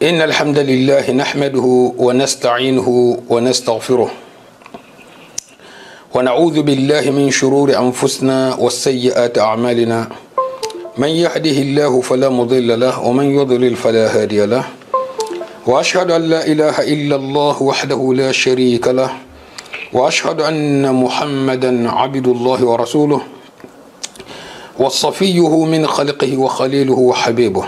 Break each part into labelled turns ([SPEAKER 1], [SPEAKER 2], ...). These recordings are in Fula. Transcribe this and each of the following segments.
[SPEAKER 1] إن الحمد لله نحمده ونستعينه ونستغفره ونعوذ بالله من شرور أنفسنا والسيئات أعمالنا من يهده الله فلا مضل له ومن يضلل فلا هادي له وأشهد أن لا إله إلا الله وحده لا شريك له وأشهد أن محمدا عبد الله ورسوله وصفيه من خلقه وخليله وحبيبه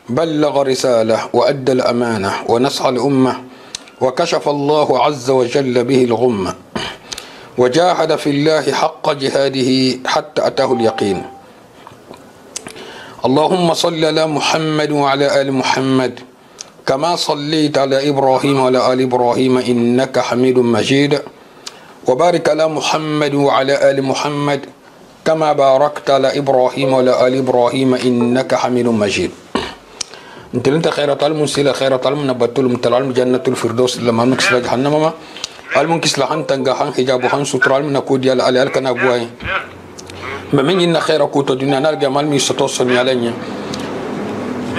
[SPEAKER 1] بلغ رسالة وأدى الأمانة ونصح الأمة وكشف الله عز وجل به الغمة وجاهد في الله حق جهاده حتى أتاه اليقين. اللهم صل على محمد وعلى آل محمد كما صليت على إبراهيم وعلى آل إبراهيم إنك حميد مجيد وبارك على محمد وعلى آل محمد كما باركت على إبراهيم وعلى آل إبراهيم إنك حميد مجيد. انت خيرة علم سيلا خيرة علم نبتل متلعلم جنة الفردوس لما نكسل جهنم ما علم كسل حن تنجحن حجاب حن ستر علم نكود يال على الكنا بواي بمن إن خير كوت الدنيا نرجع مال ميستوصل يالني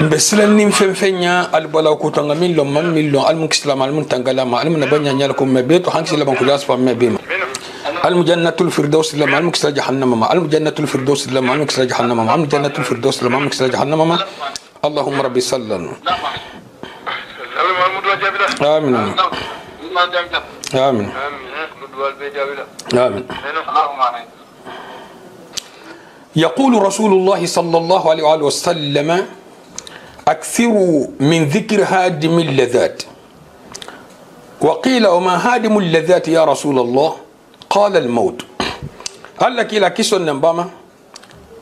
[SPEAKER 1] بس لني فنيا البلاو كوت عمل لهم من لهم علم كسل علم تنجلا ما علم نبني نيالكم مبيت وحن سيلا بنكلاس فما بيم علم جنة الفردوس لما علم كسل جهنم ما علم جنة الفردوس لما علم كسل جهنم ما علم جنة الفردوس لما علم كسل جهنم ما اللهم ربي سلم آمين آمين آمين. يقول رسول الله صلى الله عليه وآله وسلم أكثروا من ذكر هادم اللذات وقيل وما هادم اللذات يا رسول الله قال الموت. قال لك إلى كيسون نباما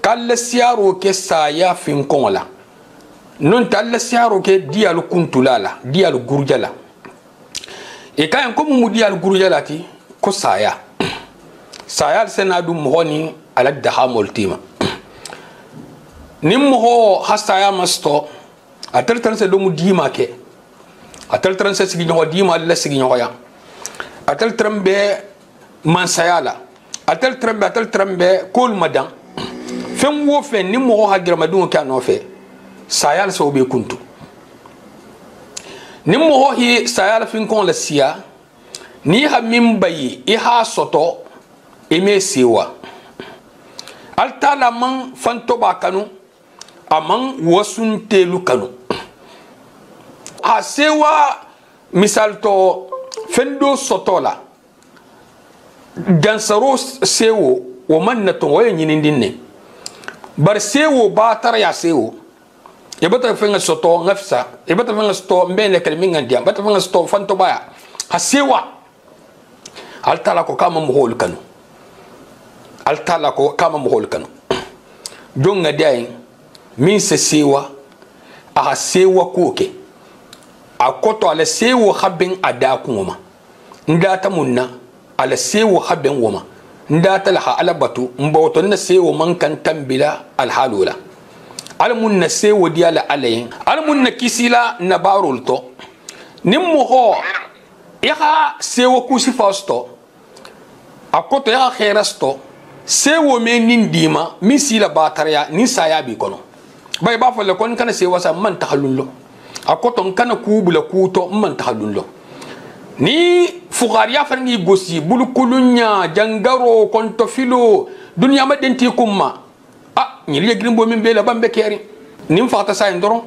[SPEAKER 1] قال السيارو كسايا في نكولا non talla siaro ke dialu kuntulala dialu gurjala e kayan ko mu dialu gurjala ti ko saya senadu mohoni ala daha moltima nim moho hasaya masto atal transe do mu dima ke atal transe sigi no dima alla sigi no ya atal trambe man sayala atal trambe kol madan fem wo fe nim moho hagira madun ka no fe sayal so be kuntu nim mo hi sayal fin kon la sia ni ha min bayi i ha soto e me siwa altala man fanto ba kanu aman wasun telu kanu ha sewa misal to fendo soto la gansaro sewo o man na to waye nyinin ne bar sewo ba tar ya sewo yabata fenga soto ngafsa yabata fenga soto mbele kalminga dia bata fenga soto fanto baya hasewa altala ko kama muhol kanu altala ko kama muhol kanu jonga dai min se sewa a sewa koke akoto ala sewa habben ada kuma ndata munna ala sewa habben woma ndata la ala batu mbawoto na sewa man kan tambila alhalula almun na sewo diala alayin almun na kisila na barul to nimmo ho yaha sewo kusi fasto akoto yaha kherasto sewo me nindima misila batarya ni saya bi kono bay ba fole kon kana sewo sa man tahallullo akoto kana kubula kuto man tahallullo ni fugariya farni gosi bulukulunya jangaro konto filo dunya madenti kumma ni liya grimbo min bela bambe keri nim fata sa ndoro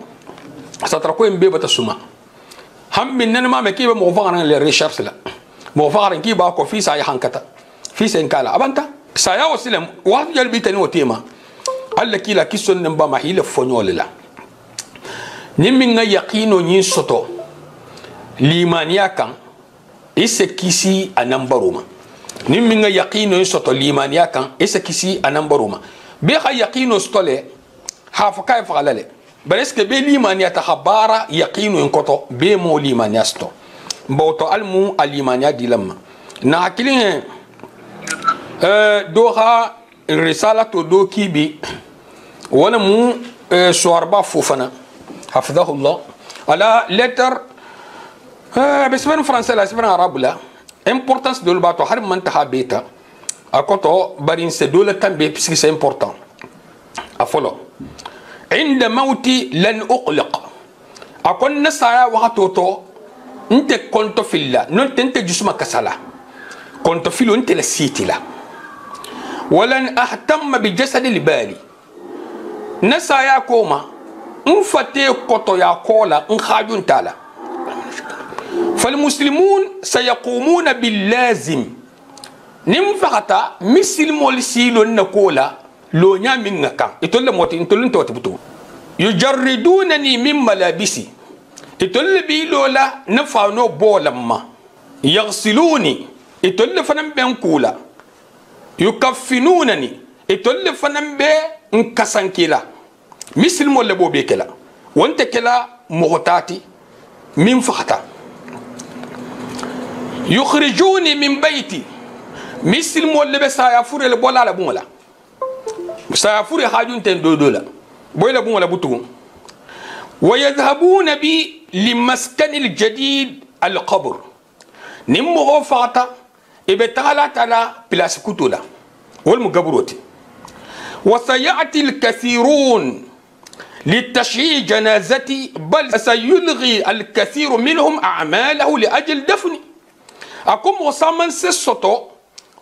[SPEAKER 1] satra ko mbe bata suma ham min nan ma me kiba mo fagana le recherche la mo fagana ki ba ko fi sa ya hankata fi sen kala abanta sa ya wasilam wa jalbi tani wotima alla kila kison nan ba ma hila fonyole la nim min nga yaqino ni soto limaniya kan ise kisi anambaruma nim min nga yaqino ni soto limaniya kan ise kisi anambaruma be ha yaqino stole ha fa kay fa galale bareske be limaniya ta habara yaqino en koto be mo limaniya sto mboto almu alimaniya dilamma na hakilin do ha risala to do kibi wala mu suarba fufana hafidhahu allah ala letter bisman français la bisman arabe la importance de l'bato har man ta beta akoto barin se dole tambe puisque c'est important afolo عند موتي لن أقلق akon na saya wakato to nte konto filla non tente jusuma kasala konto filo nte la sitila walan ahtamma bi jasadi libali na saya koma nfate koto ya kola nkhajun tala فالمسلمون سيقومون باللازم نمفقتا مثل مولسيلو نكولا لو نيامين نكا يتولى موتي يتولى توتبتو يجردونني من ملابسي يتولى بيلولا نفانو بولما يغسلوني يتولى فنم بنكولا يكفنونني يتولى فنم بنكسانكيلا مثل مولبو بيكلا وانت كلا مغتاتي من فقتا يخرجوني من بيتي مثل مولب سيافور البولا على بولا سيافور حاجون تندودولا بولا بولا بوتو ويذهبون بي لمسكن الجديد القبر نمو فاتا ابتالا تالا بلاس كوتولا والمقبروتي وسيأتي الكثيرون لتشييع جنازتي بل سيلغي الكثير منهم أعماله لأجل دفني أكون وسامن سيسوتو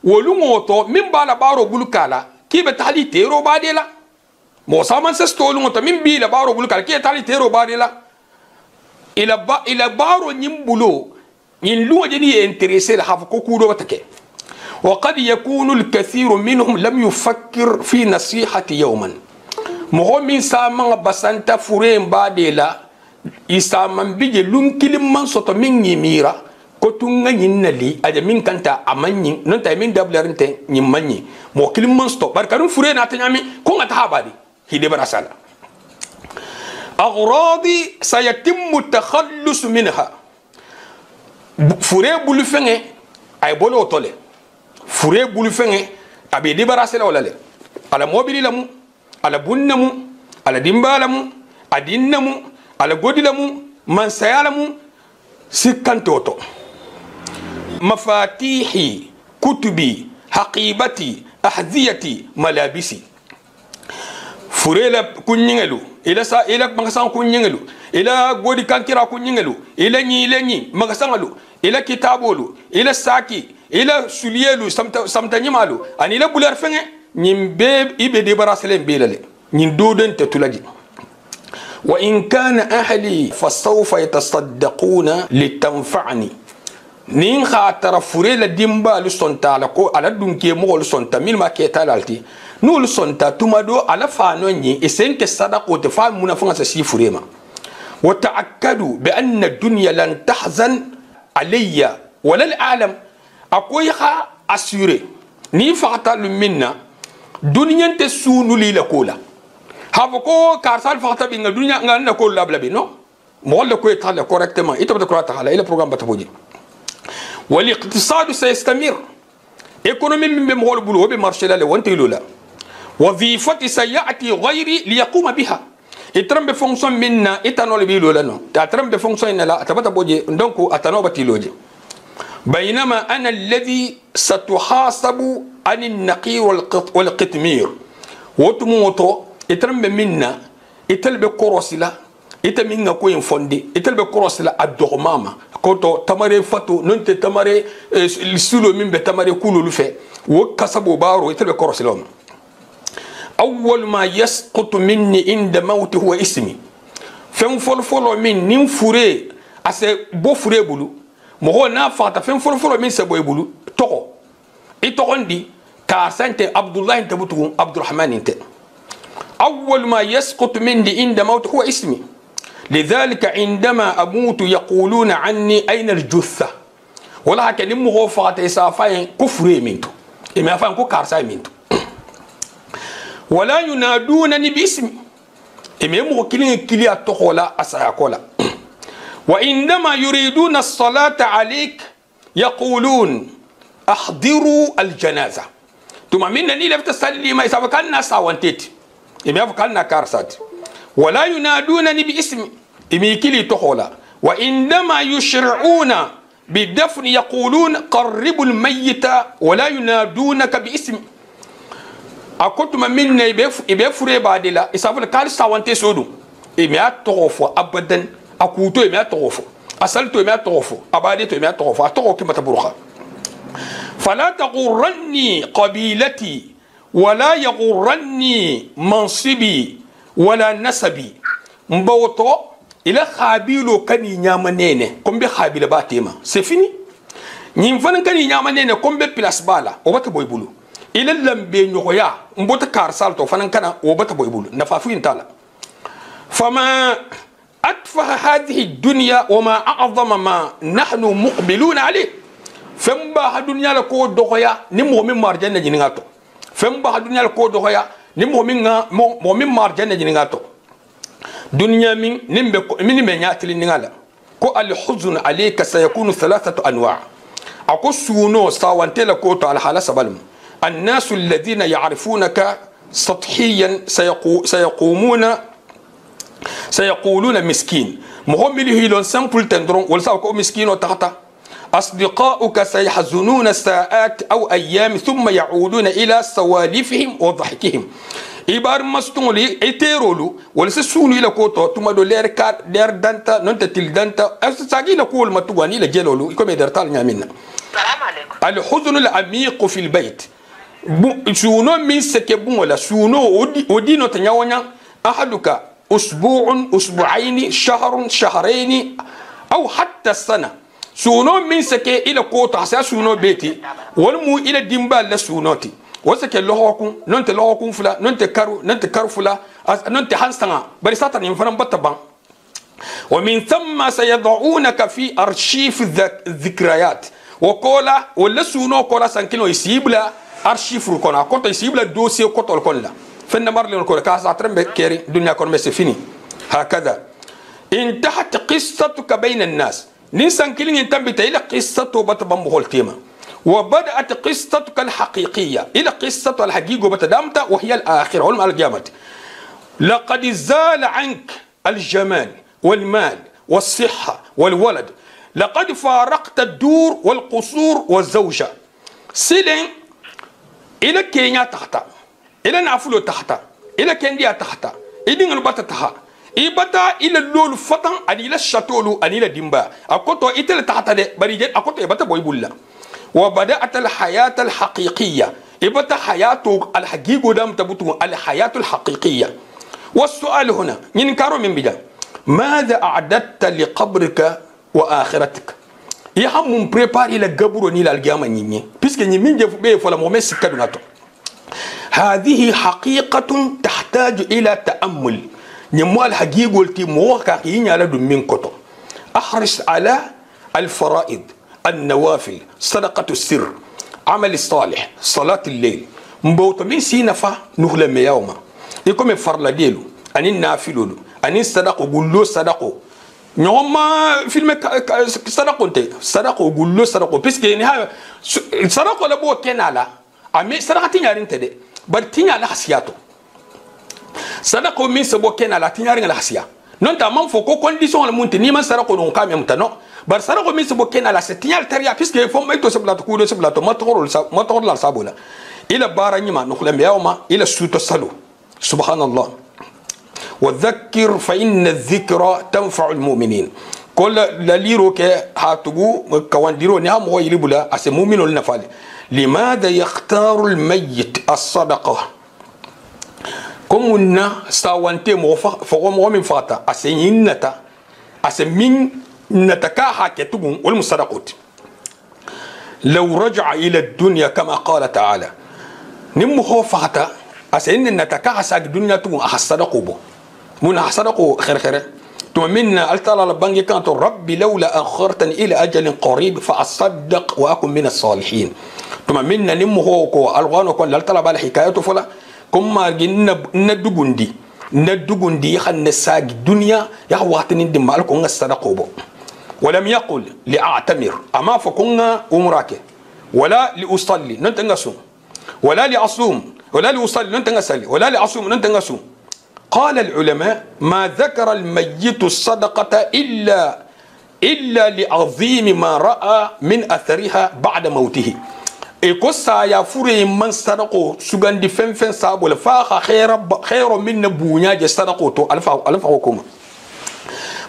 [SPEAKER 1] ولوموتو من بالا بارو بلوكالا كي بتالي تيرو باديلا وسامن سيسوتو ولوموتو من بيلا بارو بلوكالا كي بتالي تيرو باديلا إلى بارو نيمبلو ينلو جدي انتريسي لحافكو كودو بتكي وقد يكون الكثير منهم لم يفكر في نصيحة يوما مهو من سامن بسانتا فورين باديلا يسامن بيجي لون كلمان سوتو من يميرا kotunga nyinnali aja min kanta amanyi non tay min dablarinte nyimmanyi mo kilimman sto barkanum fure na tanyami ko ngata habadi hide barasala aghradi sayatimmu takhallus minha fure bulu fenge ay bolo tole fure bulu fenge abi de barasala wala le ala mobili lamu ala bunnamu ala dimbalamu adinnamu ala godilamu man sayalamu sikantoto مفاتيحي كتبي حقيبتي أحذيتي ملابسي فريلا كنينغلو إلى مغسان كنينغلو إلى غودي كانكيرا كنينغلو إلى ني مغسانغلو إلى كتابولو إلى ساكي إلى سوليلو سمتاني مالو أن إلى بولار فنغ نيم بيب إبي دي براسلين بيلالي نين دودن تتولاجي وإن كان أهلي فسوف يتصدقون لتنفعني nin khatara fure la dimba lu sonta la ko ala dunke mo lu sonta mil ma keta lalti no lu sonta tumado ala fa no nyi esente sadaqo te fa munafa sa si fure ma wa ta'akkadu bi anna ad-dunya lan tahzan alayya wala al-alam akoy kha assuré ni fata lu minna dunyan te sunu li la kola havo ko karsal fata bi nga dunya nga na ko labla bi no mo la ko etala correctement ito ba ko ta hala ila programme bataboji والاقتصاد سيستمر ايكونومي من بمول بلو بمارشي لا وانت لولا وظيفتي سياتي غيري ليقوم بها اترم بفونكسيون منا اتانول بي لولا نو اترم بفونكسيون لا تبتا بوجي دونك اتانو بتي لوجي بينما انا الذي ستحاسب عن النقي والقطمير وتموتو اترم منا اتل بكروسلا itaminga ko infondi itelbe korosla adormama koto tamare fatu nonte tamare sulo mimbe tamare kululu fe wo kasabo baro itelbe korosla awwal ma yasqutu minni inda mauti huwa ismi fem folo min nim fure ase bo fure bulu mo na fata fem folo min se boy bulu toko itokondi ka sante abdullah tabutu abdurrahman inte awwal ma yasqutu minni inda mauti huwa ismi لذلك عندما أموت يقولون عني أين الجثة ولكن نمو فات إسافين كفري منتو إما فان كو كارساي منتو ولا ينادونني باسمي إما يمو كلي أتخولا أساكولا وعندما يريدون الصلاة عليك يقولون أحضروا الجنازة ثم منني لفت سلي ما يسافكان ناسا وانتيت إما يفكان كارسات ولا ينادونني باسمي إميكلي تخولا وعندما يشرعون بالدفن يقولون قربوا الميت ولا ينادونك باسمي أكنت من يبفر بعد لا إسافر كارسا وانتي سودو إميات تغفو أبدا akuto me atofo asalto me atofo abade to me atofo atoko kimata buruka fala taghurranni qabilati wala yaghurranni mansibi wala nasabi mbawoto ila khabilo kani nyama nene kombe khabila batema c'est fini ñim fan kani ñama nene kombe place bala o bata boy bulu ila lambe ñoya mbota kar salto fan kana o bata boy bulu nafa fu intala fama atfaha hadhihi ad-dunya wama a'zama ma nahnu muqbiluna alayh femba ha dunya la ko doxoya ni mo min marjanna jini ngato femba ha dunya la ko doxoya ni mo min marjanna jini ngato dunya min nimbe min me nyatili ngala ko al huzn alayka sayakunu thalathatu anwa' أكو سونو ساوانتلا كوتو على حالة سبالم الناس الذين يعرفونك سطحيا سيقولون مسكين مهم اللي هي سامبل تندرون ولساوكو مسكين وتحتا أصدقاؤك سيحزنون ساعات أو أيام ثم يعودون إلى سوالفهم وضحكهم إبار مستولي إتيرولو ولسه سونو إلى كوتو ثم دو لير كار لير دانتا نونتا تيل دانتا أستاجي لكول متواني لجيلولو يكون يدرتال نعمنا الحزن العميق في البيت سونو من سكبون ولا سونو ودينو تنياونا أحدك أسبوع أسبوعين شهر شهرين أو حتى السنة سونو من سكي إلى كوتو حسا سونو بيتي ولمو إلى ديمبال لسونوتي وسكي لهوكم ننت لهوكم فلا ننت كارو فلا ننت حنسنا بريساتا ينفرن بطبان ومن ثم سيضعونك في أرشيف الذكريات وكولا ولا سونو كولا سانكينو يسيبلا أرشيف ركونا كنت يسيبلا دوسي كوتو الكولا فنمر لنا كولا كاسا ترمب كيري دنيا كون مسفيني هكذا انتهت قصتك بين الناس نيسان كيلين ينتبه إلى قصته بطبان بهول تيما وبدأت قصتك الحقيقية إلى قصة الحقيقة بتدامت وهي الآخرة علم القيامة لقد زال عنك الجمال والمال والصحة والولد لقد فارقت الدور والقصور والزوجة سيلين إلى كينيا تحت إلى نافلو تحت إلى كنديا تحت إدين البتا تحت إبتا إلى اللول فتن أن إلى الشاتولو أن إلى ديمبا أكوتو إتل تحت دي بريجت أكوتو إبتا بويبولا وبدأت الحياة الحقيقية إبتا حياة الحقيقة دام تبطو الحياة الحقيقية والسؤال هنا ينكروا من بدا ماذا أعددت لقبرك وآخرتك يهم من بريبار إلى قبر إلى القيامة نيني بيسك نيمين جف بيه فلا مومس كدناتو هذه حقيقة تحتاج إلى تأمل نمو الحقيقة التي موقع على دمين كتو أحرص على الفرائض النوافل صدقة السر عمل الصالح صلاة الليل مبوط من سينفا نغلم يوما يكون فرلا ديلو أني نافلو أني صدقوا قولوا صدقوا نعم فيلم صدقوا انت صدقوا قولوا صدقوا بيسكي نها صدقوا لبو كنالا أمي صدقة تنيار انت دي بل تنيار حسياتو صدقوا من سبو كنالا تنيار حسيا non ta man fo ko condition la munti ni man sara ko don kam mutano bar sara ko min sebo kena la setinyal taria puisque fo mai to sebla to kudo sebla to motor la sabula ila bara nyima no khlam yawma ila suto salu subhanallah wa dhakkir fa inna adh-dhikra tanfa'u al-mu'minin kol la liro ke hatugu kawandiro ni am ho yilibula ase mu'minul nafali limadha yakhtaru al-mayyit as-sadaqah كمنا ساوانتي فقوم من فاتا أسين نتا أسمين نتكاها كتبون والمصدقات لو رجع إلى الدنيا كما قال تعالى نمو فاتا أسين نتكاها ساق الدنيا تبون أحصدقوا بو من أحصدقوا خير ثم منا ألتلا لبانجي كانت ربي لولا أخرتني إلى أجل قريب فأصدق وأكون من الصالحين ثم منا نمو كو ألغانو كون ألتلا بالحكاية فلا كما ندوغندي خن ساق الدنيا يا واتنين دي مالكو نصدقوا ولم يقل لأعتمر أما فكنا أمراك ولا لأصلي ننتنغسوم ولا لأصوم ولا لأصلي ننتنغسلي ولا لأصوم ننتنغسوم قال العلماء ما ذكر الميت الصدقة إلا لعظيم ما رأى من أثرها بعد موته إكوسا يا فوري من صدقو سجن دي فن صابو لفاخ خير من نبونيا جي صدقو تو ألف وكوما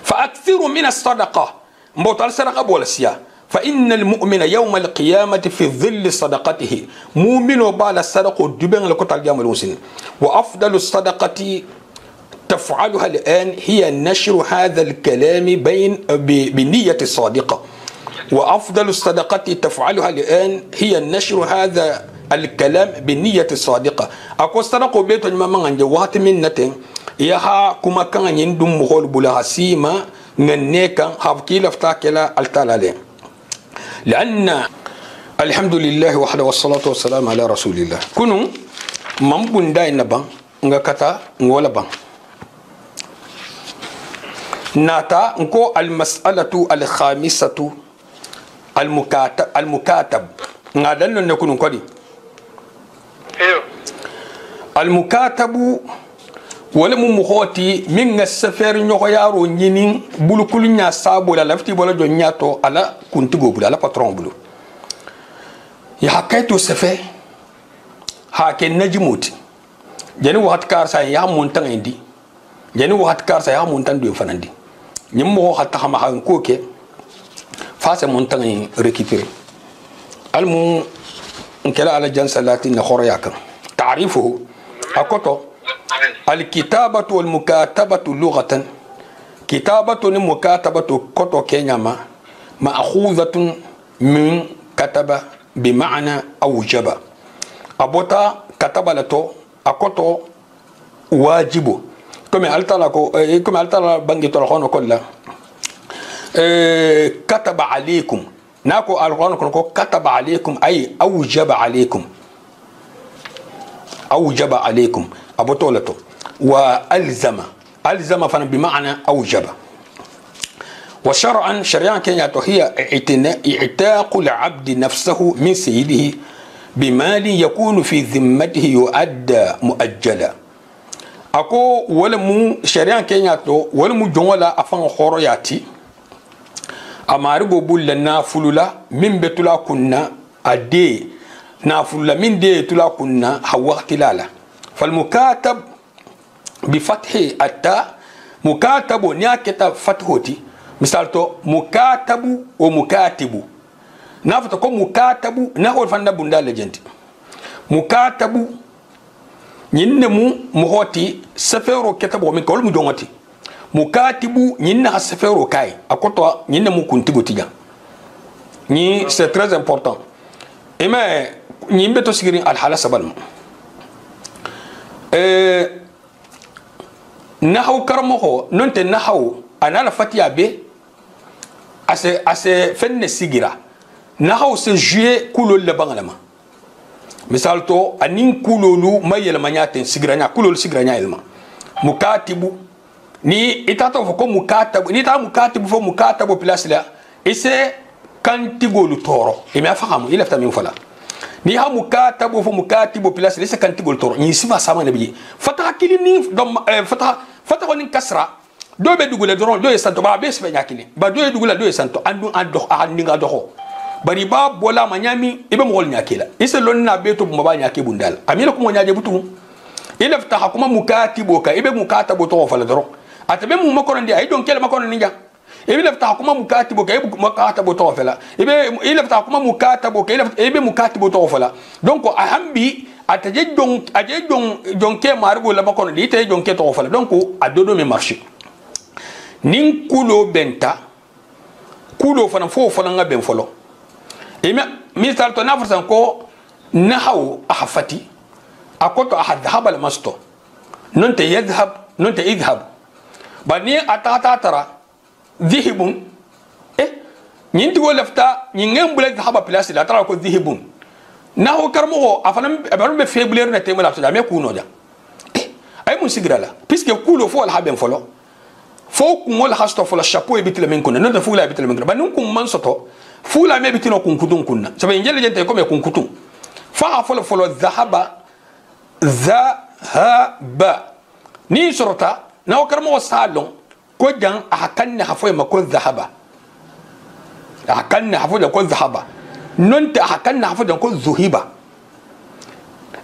[SPEAKER 1] فأكثروا من الصدقة مبوطال صدقة بولسيا فإن المؤمن يوم القيامة في ظل صدقته مؤمن وبال الصدقة دبن لكتال جامل المسلم وأفضل الصدقة تفعلها الآن هي نشر هذا الكلام بنية صادقة وأفضل الصدقة تفعلها الآن هي نشر هذا الكلام بنية صادقة أكو صدقة بيت الماما عند وقت من نتن يها كما كان يندم مغول بلا سيما ننيكا هابكي لفتاكلا التالالين لأن الحمد لله وحده والصلاة والسلام على رسول الله كنوا ممبون داين نبان نغكتا نولا بان ناتا نكو المسألة الخامسة المكاتب نادن نكون نكودي المكاتب wala mu mukhoti min nga safari nyoko yaro nyini bulukulu nya sabo la lafti bola jo nyato ala kuntigo bula ala patron bulu ya hakaitu safe ha ken najmuti jeni wat kar sa ya montan indi jeni wat kar sa ya montan do fanandi nyim mo hatta xama han ko ke fa sa montan récupérer almu nkela ala jan salati na khorayaka ta'rifuhu akoto الكتابة والمكاتبة لغة كتابة ومكاتبة كتو كينياما مأخوذة من كتب بمعنى أوجب أبوتا كتب لتو أكتو واجب كما ألتلا بنجي تلخون كلها كتب عليكم ناكو القرآن كتب عليكم أي أوجب عليكم أوجب عليكم أبو طولته وألزم ألزم فانا بمعنى أوجب وشرعا شريعا كينياتو هي اعتاق العبد نفسه من سيده بمال يكون في ذمته يؤدى مؤجلا أكو ولمو شريعا كينياتو ولمو جوالا أفان خورياتي أمارغو بولنا فلولا من بتلا كنا أدي نافلولا من دي تلا كنا حوقت لالا فالمكاتب بفتح التاء مكاتب نياكتا فتحوتي مثالتو مكاتب ومكاتب نافتكو مكاتب ناخد فانا بندا لجنتي مكاتب نينمو مهوتي سفيرو كتب ومن كل مجونتي مكاتب نينها سفيرو كاي اكوتو نينمو كنتيغو تيجا ني سي تريز امبورطون اما نيمبتو سيغرين الحاله سبالم نحو كرمه ننت نحو أنا لفتي أبي أسي فن سيجرا نحو سجيه كلو لبعلما مثال تو أنين كلو لو ما يلمانيات سيجرانيا كلو سيجرانيا يلما مكاتب ni itato foko mukatabu ni ta mukatibu fo mukatabu place la ise kantigo lu toro e mi afahamu ile fta min fala ni ha mukatabu fo mukatibu place la ise kantigo lu toro ni sifa sama nabi fata kili ni dom fata ni kasra do be dugule doron do santo ba be sbe nyakini ba do dugula do santo andu ando andi nga doho bari ba bola manyami ibe mo wol nyakila ise lonna be to ba nyake bundal amila ko mo nyaaje butu ile fta hakuma mukatibu ka ibe mukatabu to fala doron atabe mu makono ndi ay don kele makono ninja ibe lafta kuma mukatibo kay mukatibo to fela ibe lafta kuma mukatibo kay ibe mukatibo to fela donc ahambi ataje don ke margo la makono di te don ke to fela donc adodo me marché nin kulo benta kulo fana fo fana nga ben folo ime misal to nafsan ko nahaw ahfati akoto ahadhab al masto non te yadhhab non te idhhab bani atata tara dhihibun nyinti go lafta nyingem bula dhahaba place la tara ko dhihibun naho karmo afanam abaru be febler na temala to me kuno ja ay mun sigrala puisque kulo fo al haben folo fo ku ngol hasto fo la chapeau e bitile men kunna non fo la bitile men banu kum man soto fo la me bitino kun kutun kunna sabe ngel jente ko me kun kutun fa folo dhahaba ni sorota na karmo salon ko jan akanna hafo ma ko dhahaba akanna hafo ko dhahaba non ta akanna hafo ko zuhiba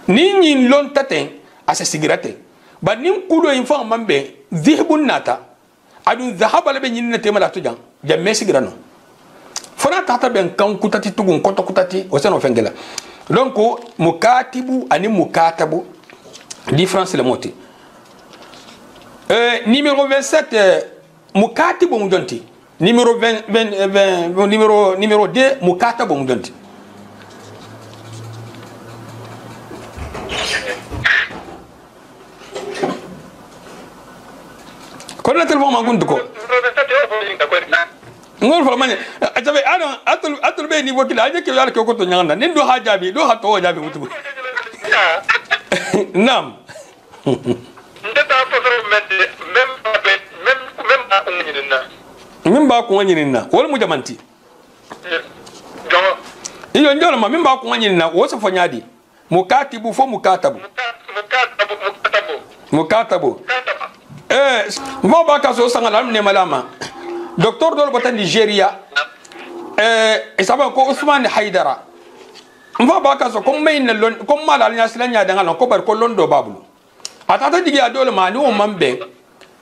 [SPEAKER 1] ni lon taten asa sigirate ba nin kulo info mambe dhihbun nata adun zahaba la be nyinna tema la tujan jam mesi grano fona tata ben kan kutati tugun koto kutati o seno fengela donc mukatibu ani mukatabu différence le moti numéro 27 mukatibu mujonti numéro 20 numéro 2 mukatabu mujonti kon la téléphone ma gundu ko ngol fala mane ajabe ana atul be ni wokila aje ke yalla ke ko to nyanga nin do ha jabi do ha to jabi mutu nam ndeta to même ba ko nyinina wol mu jamanti iyo ndolo ma même ba ko nyinina wo so fonyadi mukatibu fo mukatabu mo ba ka so sangala ne malama docteur dol bata Nigeria isaba ko Ousmane Haidara mfa ba ka so ko mayin lon ko mala nya silanya danga ko bar ko londo babulu atata digi adol ma ni o mambe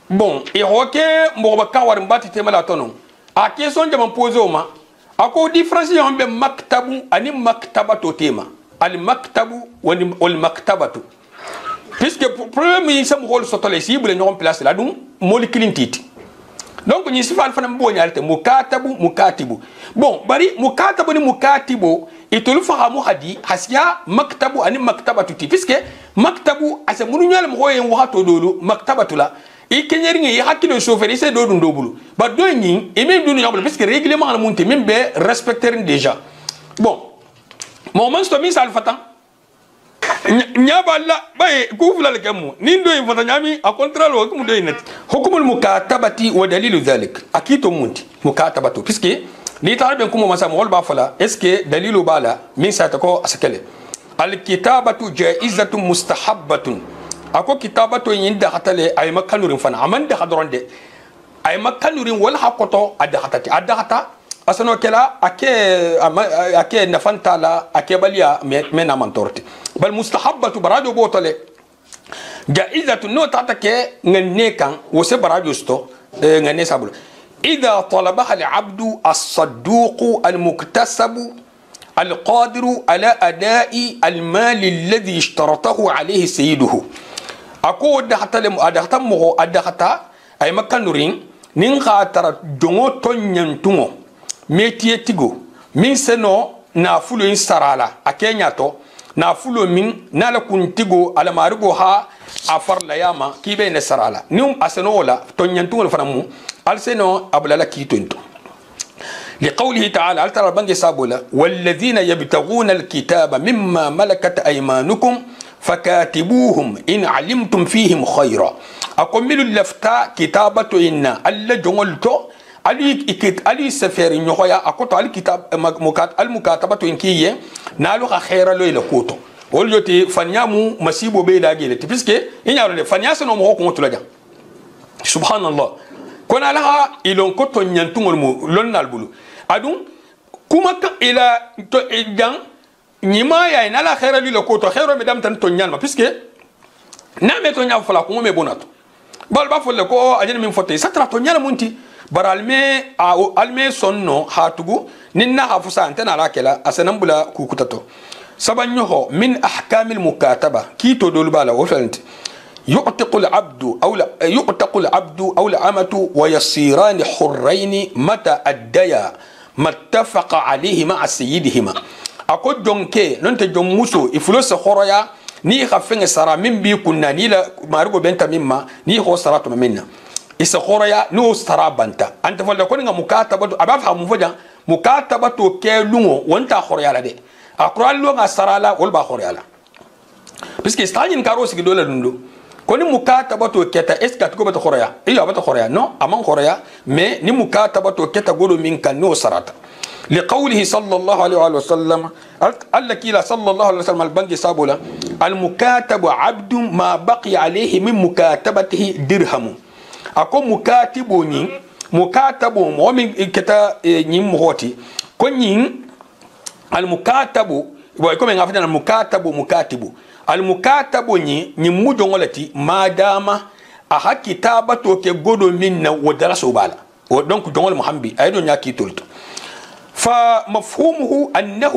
[SPEAKER 1] bon e hoke mo ba ka war mbati temala tono a question de man poser ma ako différence yon be maktabu ani maktabatu tema al maktabu wal maktabatu puisque problème yi sam rôle sotole si bu le ñom place la dum molécule titi donc ni sifal fana bo ñalte mukatibu bon bari mukatabu ni mukatibo itolu fahamu hadi hasiya maktabu ani maktabatu ti puisque maktabu asa munu ñal mo hoyen wato dolu maktabatu la i kenyeri ngi hakilo chauffeur ise do dum dobulu ba do ñi e même dunu ñabul puisque règlement la munte même be respecter déjà bon moment sto mi sal fatan nyaballa bay ku fulal gamu nin do fata nyami a control wa kum do net hukumul mukatabati wa dalilu dhalik akito munti mukatabatu puisque li tarben kuma masa mo ba fala est ce que dalilu bala min sa ta ko asakele al kitabatu jaizatun mustahabbatun ako kitabatu yinda hatale ay makanurin fana amanda hadronde ay makanurin wal hakoto adda hata asano kela ake nafantala ake balia mena mantorti bal mustahabbatu barajo botole jaizatu no tatake ngane kan wose barajo sto ngane sabul idha talabaha al-abdu as-sadduq al-muktasab القادر على أداء المال الذي اشترطه عليه سيده أكو أدختا أي مكان نورين نين خاطر جونو تونينتونو ميتيه تيغو من سنو نافولو إن سرالا أكينياتو نافولو من نالا كنتيغو على مارغو ها أفر لياما كيبي نسرالا نيوم أسنولا تونينتونو الفنمو ألسنو أبلالا كيتونتو لقوله تعالى ترى البنك سابولا والذين يبتغون الكتاب مما ملكت أيمانكم فكاتبوهم إن علمتم فيهم خيرا أكمل اللفتا كتابة إن ألا جملتو علي سفر نهاية أكتو على كتاب المكاتبة إن كيه نالو خيرا لو يلقوتو وليوتي فنيامو مسيبو بيلا جيلتي بسكي إن يعرف فنياسو نمو كمتو لجا سبحان الله كنا لها إلون كتو نيانتو لون نالبولو adun kuma ka ila to idan nyima ya ina la khaira li ko to khairo me dam tan to nyalma puisque na me to nyal fala ko me bonato bal ba folle ko ajeni min fotte satra to nyal munti baralme alme sonno hatugu ninna hafusa antana la kela asanan bula kukutato sabanyo ho min ahkamil mukataba kito dolu bala o falenti يعتق العبد أو الأمة ويصيران حرين متى أديا ما اتفق عليه مع سيدهما أقول جونكي ننت جموسو إفلوس خوريا ني خفين سرا من بي كنا نيلا مارغو بنتا مما ني خو سرات منا إس خوريا نو سرا بنتا أنت فلا كونغا مكاتبة أبافها مفجع مكاتبة كيلو وانت خوريا لدي أقرأ لوغا سرا لا والبا خوريا لا بس كي ستانين كاروس كدولا دندو koni mukataba to keta eska to bata khoraya iya bata khoraya no aman khoraya mais ni mukataba to keta godo min kan no sarata liqawlihi sallallahu alaihi wa sallam allakila sallallahu alaihi wa sallam albangi sabula almukatabu abdu ma baqiya alayhi min mukatabatihi dirham ako mukatibu ni mukatabu mo min keta nyim hoti ko nyin almukatabu wa ko men afdana almukatabu mukatibu almukatabu ni mujongolati madama aha kitabato ke godo minna wadala sobala donc jongol muhambi aydo nyaki tolto فمفهومه أنه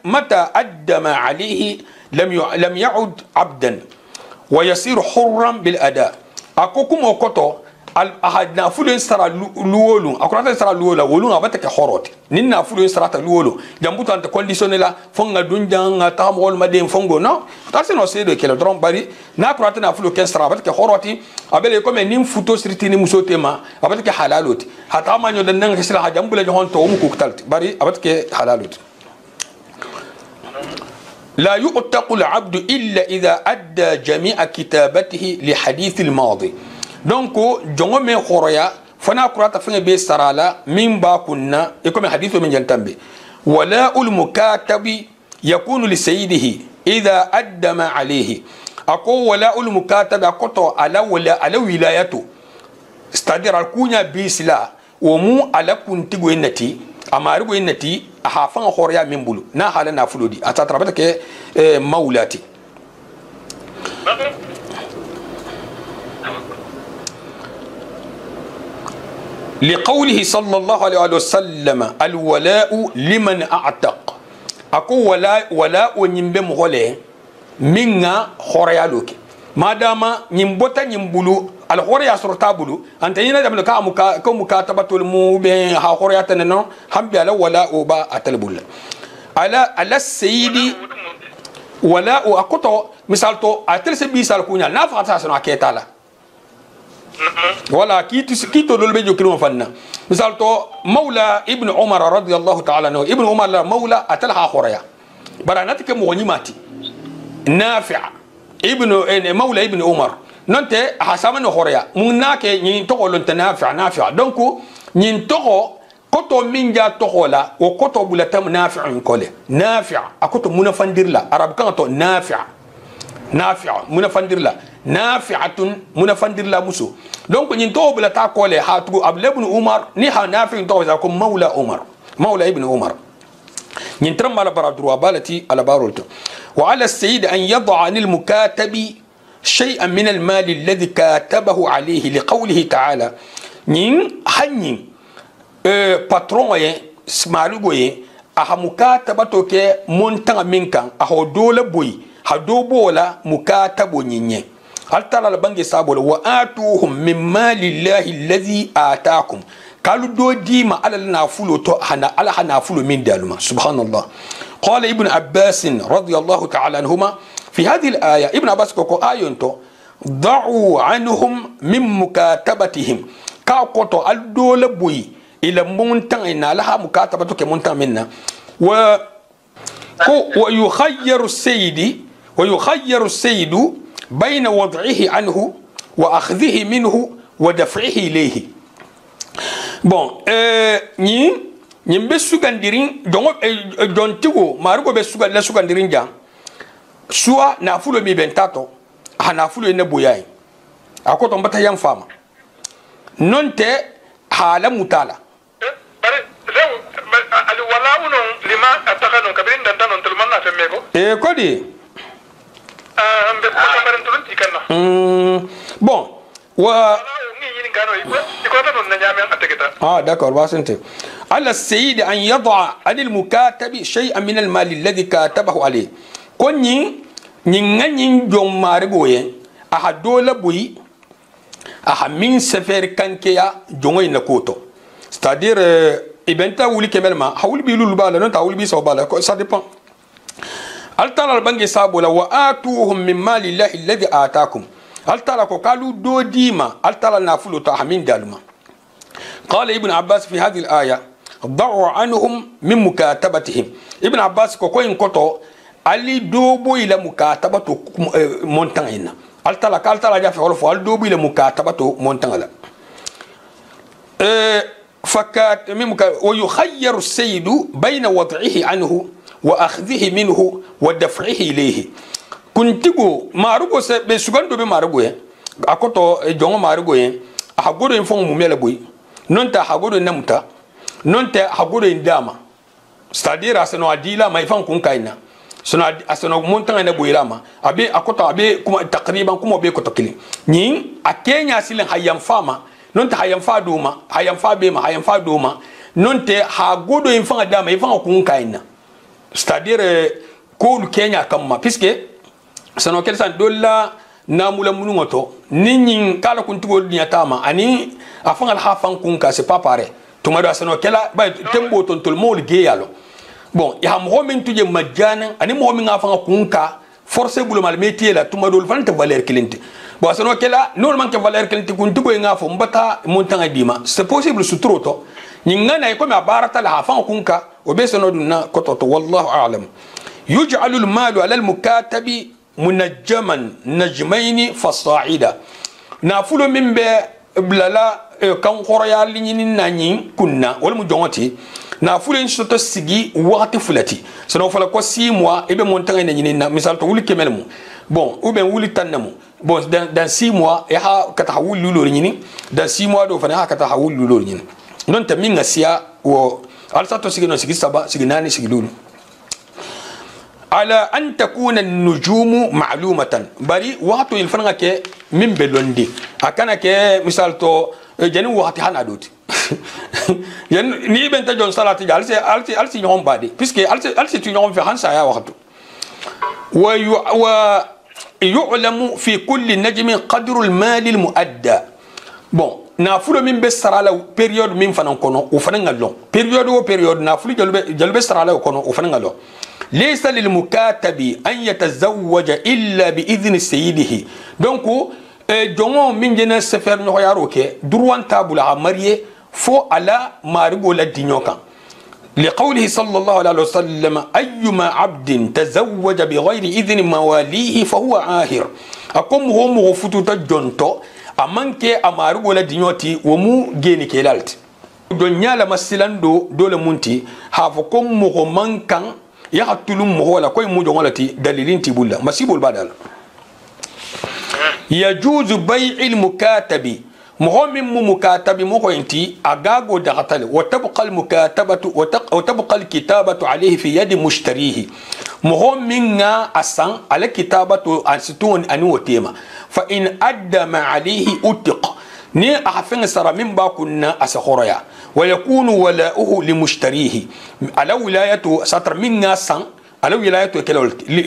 [SPEAKER 1] متى أدم عليه لم يعد عبدا ويصير حرا بالأداء أكوكم وكتو أحد نافلو سرا لولو أكرات سرا لولا ولو أبتك حرات نين نافلو سرا لولو جنبوت أنت كونديشنلا فونغ دونجان تام وول مدين فونغو نو تاسي نو سيدو كيلو درون باري ناكرات نافلو كين سرا أبتك حراتي أبلي كم نيم فوتو سرتي نيم سوتيما أبتك حلالوت حتى ما نيو دنان كسلا حجام بلا جهان توم كوكتالت باري أبتك حلالوت لا يؤتق العبد إلا إذا أدى جميع كتابته لحديث الماضي donc jongo men khoroya fana kurata fanga be sarala min ba kunna e comme hadithu min jantambe wala ul mukatabi yakunu li sayyidihi idha addama alayhi ako wala ul mukatabi akoto ala wilayatu c'est-à-dire al kunya bisla o mu ala kuntigo enati amari go enati aha fanga khoroya min bulu na hala na fulodi ata trabata ke maulati لقوله صلى الله عليه وسلم الولاء لمن أعتق أكو ولاء ونيمبه مغولي منا خوريالوك ما دام نيمبوتا نيمبولو الخوريا سرطابولو أنت هنا دم لك كمكاتبة الموبين ها خورياتنا هم بيلا ولاء با أتلبول على السيد ولاء أكوتو مثالتو أتلسي بيسال كونيا نافع سنة كيتالا ولا كيتو دول بيجو كلمه فنا مثال تو مولى ابن عمر رضي الله تعالى عنه ابن عمر مولى اتلها خوريا براناتك مغنيماتي نافع ابن مولى ابن عمر ننت حسامن خوريا مناك ني تقول انت نافع دونك ني تو كوتو مينجا تولا وكوتو بولتام نافع كولي نافع اكوتو منفندير لا عرب كانتو نافع منفندير لا نافعة منفندر لا مسو دونك نين تو بلا تا كولي هاتو ابن ابن عمر ني ها نافع تو زاكم مولى عمر مولى ابن عمر نين ترم على برادروا بالتي على باروت وعلى السيد ان يضع عن المكاتب شيئا من المال الذي كاتبه عليه لقوله تعالى نين حنين باترون ي سمالو ي اها مكاتبتو كي مونتان منكان اهو دوله بوي هدوبو ولا مكاتب نيني هل ترى البنك سابول وآتوهم من مال الله الذي آتاكم قالوا دو ديما على النافلو تو على النافلو من دالما سبحان الله قال ابن عباس رضي الله تعالى عنهما في هذه الآية ابن عباس كوكو آيونتو ضعوا عنهم من مكاتبتهم كاكوتو الدول بوي إلى مونتان لها مكاتبتو كمونتان منا ويخير السيد بين وضعه عنه وأخذه منه ودفعه إليه bon ñi be sugandirin don tigo marugo be sugandirin jang suwa na fulo mi bentato na fulo ne boyay akoto mbata yam fama nonte hala mutala
[SPEAKER 2] bare rew ali wala uno lima atakano kabirin dandanon tulmanna femmego
[SPEAKER 1] kodi bon d'accord واسنتي على السيد ان يضع عن المكاتب شيئا من المال الذي كاتبه عليه كوني نين جوم مارغوي اها دولا بوي اها من سفر كانكيا جوي نكوتو c'est-à-dire ibenta wuli kemelma hawul bi lulu bala non ta wuli bi so bala ça dépend هل ترى البنك سابولا وآتوهم من مال الله الذي آتاكم هل ترى قالوا دو ديما هل ترى نافلو تحمين دالما قال ابن عباس في هذه الآية ضعوا عنهم من مكاتبتهم ابن عباس كوين كوتو علي دوبو إلى مكاتبة مونتانا هل ترى جاء في غرفة هل دوبو إلى مكاتبة مونتانا ويخير السيد بين وضعه عنه وأخذه منه ودفعه إليه كنتيغو مارغو سي سوغاندو بي مارغو اكوتو جونغو مارغو احغورو ينفون موميلا بوي نونتا حغورو نمتا نونتا حغورو انداما c'est-à-dire asano adila mai fan kun kaina sono montaŋa ne boyirama abe akoto abe kuma takriban kuma be koto kili ni akenya silen hayam fama non ta hayam fa duma hayam fa be ma hayam fa duma non te ha godo in fanga dama in fanga kun kaina c'est-à-dire ko lu kenya kamma puisque sono kelsan dolla namula munungoto ninyin kala kun tugo dinya tama ani afanga ha fan kun ka c'est pas pareil tuma do sono kela ba tembo ton tol mol ge yalo bon ya mo min tuje majana ani mo min afanga kun ka forcer bulu mal métier la tuma do fan te valeur kilinte bon sono kela non man ke valeur kilinte kun tugo ngafo mbata montanga dima c'est possible su troto nyingana ko ma barata la afanga kun ka o be sono dunna kototo wallahu a'lam yuj'alu al-malu 'ala al-mukatabi munajjaman najmaini fasa'ida na fulo min be blala kan khoroya linyini nanyi kunna wala mu jongoti na fulo en soto sigi wakati fulati sono fala ko 6 mois e be montanga ne nyini na misal to wuli kemelmu bon ou ben wuli tannamu bon dans 6 mois e ha kata wuli lulor nyini dans 6 mois do fana ha kata wuli lulor nyini non ta min ngasiya wo alsa to sigi no sigi saba sigi nani sigi lulu على أن تكون النجوم معلومة بري وقت الفرنك من بلوندي أكنك مثال تو جنو وقت هنادوت ين نيبن تجون صلاة ألسي يوم بعدي بسكي ألسي تيوم في هنسا يا وقت ويعلم في كل نجم قدر المال المؤدى bon nafulu min be sarala period min fanan kono o fanan ngalon period o period nafulu jalbe sarala kono o fanan ngalon laysa lil mukatabi an yatazawwaja illa bi idhni sayyidihi donc jongo min jena sefer no yaro ke durwan tabula marié fo ala marigo la dinyoka لقوله صلى الله عليه وسلم أيما عبد تزوج بغير إذن مواليه فهو عاهر أقوم هو مغفتو تجنتو amanke amaru wala dinyoti womu geni kelalt do nyala masilando dole munti hafo kom mo mankan ya hatulum mo wala koy mu jongolati dalilin tibulla masibul badal yajuzu bai'il mukatabi muhammin mukatabi mo koynti agago dagatal wa tabqa al mukatabatu wa tabqa al kitabatu alayhi fi yadi mushtarihi muhammin asan ala kitabatu ansitun anu wotema فإن أدى ما عليه أتق ني أحفن سر من باكنا أسخريا ويكون ولاؤه لمشتريه على ولاية سطر من ناسا على ولاية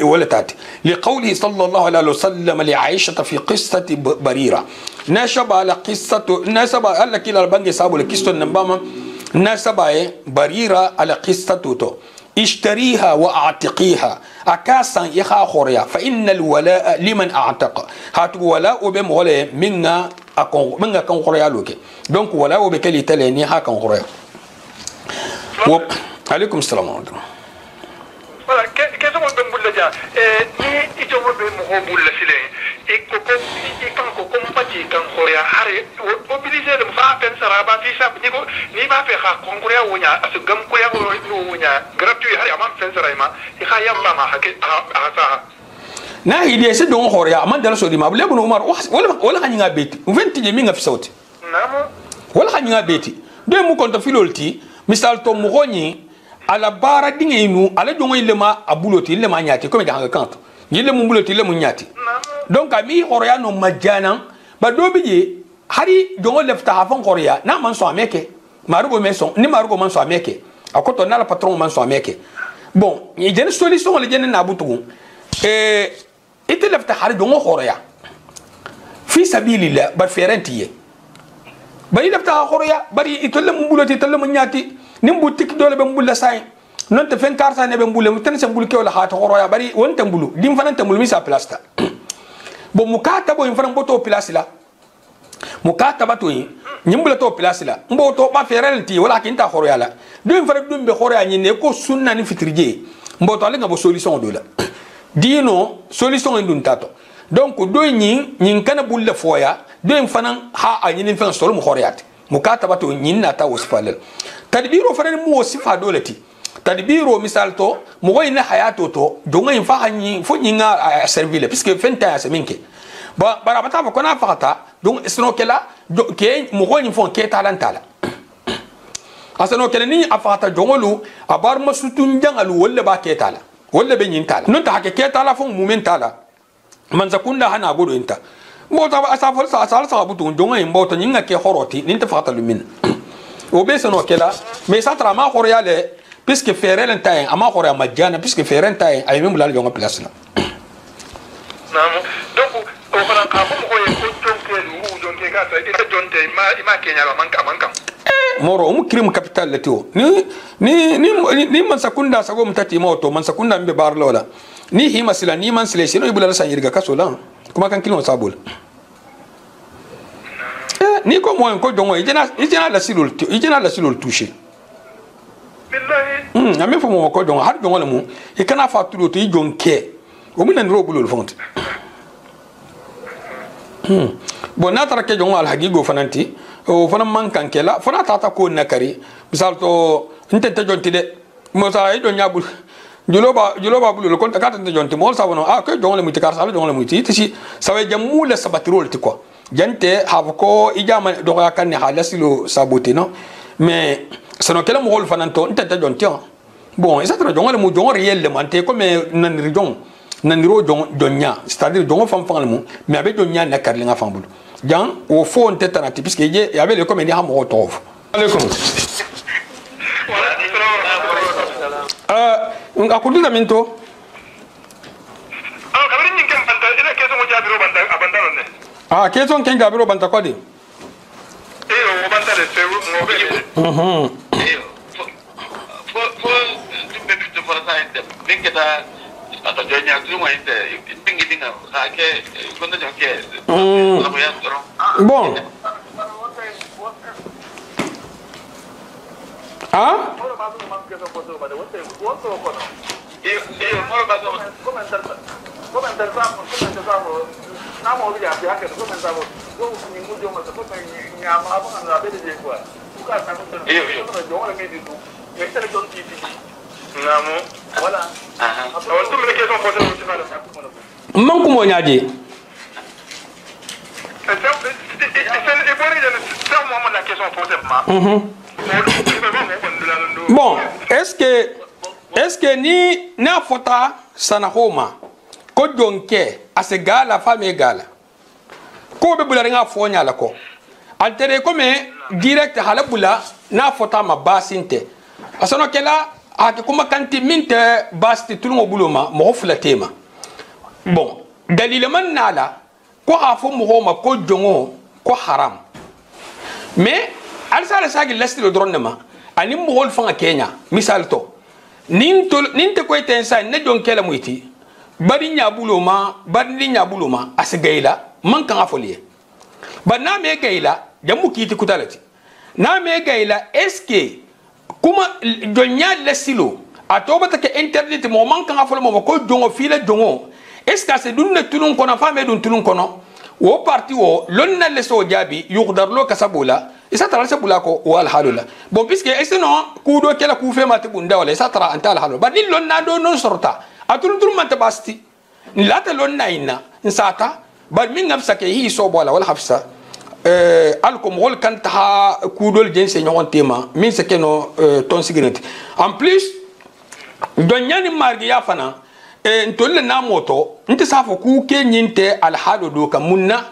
[SPEAKER 1] ولتات لقوله صلى الله عليه وسلم لعائشة في قصة بريرة نشب على قصة نشب على كلا البنج سابو لقصة النبامة نشب بريرة على قصة توتو اشتريها واعتقيها اكاسا يخا خوريا فان الولاء لمن اعتق هاتو ولاء بمولى منا اكون منا كان خوريا لوكي دونك ولاء بكلي تلني ها كان خوريا عليكم السلام ورحمه الله
[SPEAKER 2] voilà qu'est-ce qu'on peut vous dire ni ito mo be mo bulla sile e ko kan ko pati kan khoria hare mobiliser le fa pensara ba fi sa ni ba fe kha konkuria wonya asu gam ko ya wonya gratuit hare am pensara ma e kha yam ba ma hake asa
[SPEAKER 1] na hidi se don khoria am dal so di ma lebnu umar wala khanya beti 20 je mi nga fi sauti
[SPEAKER 2] namo
[SPEAKER 1] wala khanya beti do mu konta filolti misal to mo goni ala bara dinge inu ala jongo ilema abuloti ilema nyati ko me janga kanto yille mu buloti ilemu nyati donc ami horoya no majana ba do biye hari jongo lefta hafan horoya na man so ameke marugo me so ni marugo man so ameke akoto na la patron man so ameke bon y jene solution le jene na butugu ite lefta hari jongo horoya fi sabilillah ba ferentiye ba lefta horoya bari itolle mu buloti itolle mu nyati nimbu tik dole be mbulla say non te fen karta ne be mbulle mu tan se mbul ke wala hata horoya bari won te mbulu dim fanan te mbulu mi sa plasta bo mukatabo in fanan boto place la mukataba to yi nyimbula to place la mbo to ba ferelti wala kinta horoya la do fanan dum be horoya ni ne ko sunna ni fitrije mbo to alenga bo solution do la dino solution ndun tato donc do nyin kana bulle foya do fanan ha a nyin fan solo mu horoyat mukataba to nyin na ta wasfalal tadbiro fanan mu wasifa dolati tadbiro misal to mo wayna hayato to jonga in fa hanyi fo nyinga servile puisque fenta ya seminke ba barabata ko na fakata donc sino kela ke mo woni fon ke talantala asano kela ni afata jongolu abar masutun jangalu wala ba ke tala wala be nyin tala non ta hake ke tala fon mumen tala man zakunda hana godo inta mo ta asafal sa butu jonga imbo to nyinga ke horoti nin ta fata lumin o be sono kela mais ça tra ma khoriale puisque faire l'entay ama khoria majana puisque faire l'entay ay même la jonga place la
[SPEAKER 2] namu donc o fana ka ko ko e ko jonke lu jonke ka ta e jonte ma kenya la manka
[SPEAKER 1] moro mu krim capital letio ni man sakunda sago mutati moto man sakunda mbe bar lola ni hima sila ni man sile sino ibula sa yirga kasola kuma kan kilo sabul ni ko mo ko dongo ijena la silul touché billahi ame fo mo ko dongo har dongo le mu e kana fa tudo to ijonke o mun nan robulul fonte bon na tara ke jongo al hagigo fananti o fana man kan kela fana tata ko nakari misal to ntente jonti de mo sa e do nyabul juloba bulu ko ta tante jonti mo sa wono ko jongo le mutikar sa jongo le muti tisi sawe jamule sabatirol ti ko jante have ko ijama do ka kan halasilo saboté non mais sono kela mo hol fananto ntente jonti bon isa tra jongo le mu jongo réel le mante ko me nan rijon nan ro donya c'est-à-dire jongo fam fam le mu mais avec donya nakar li nga fam bulu Jan, au fond, on était puisque il y avait le comédien à Morotov. Alaikum. A kudu da minto. Ah, keson ken gabiro banta kwadi.
[SPEAKER 2] O banta le seu mo be. Fo tumbe bitu for science. Bingeta atau jonya tu mah itu tinggi tinggi kake kono joke
[SPEAKER 1] bon ah
[SPEAKER 2] voilà.
[SPEAKER 1] Man kumo nyaje. Bon, est-ce que ni na fota sanahoma ko jonke asegala fame gala ko be bulari nga fonya la ko altere ko me direct halabula na fota ma basinte asano kela ati kuma kanti minte basti tulungo buloma mo fula tema bon dalil man nala ko afo mo ma ko jongo ko haram mais alsala sagi lasti le dronnema ani mo hol fanga Kenya misal to ninte ko tensa ne jonke la muiti bari nya buloma asgaila man kan afoliye banna me gaila jamu kiti kutalati na me gaila eske kuma jonya lesilo atoba take internet mo man kan afol mo ko jongo fila jongo eska se dunne tulun kono fame dun tulun kono wo parti wo lonna leso jabi yugdar lo kasabula isa tara sabula ko wal halula bon puisque est non ku do kala ku fe mate bunda wala isa tara anta al halula badil lonna do non sorta atun tur man tabasti lata lonna inna nsata bal min nafsa ke hi so bola wal hafsa alkom wol kan ta ku dol jense nyon tema min se keno ton signeti en plus don nyani margi ya fana ntolle na moto nti safo ku ke nyinte al halo do ka munna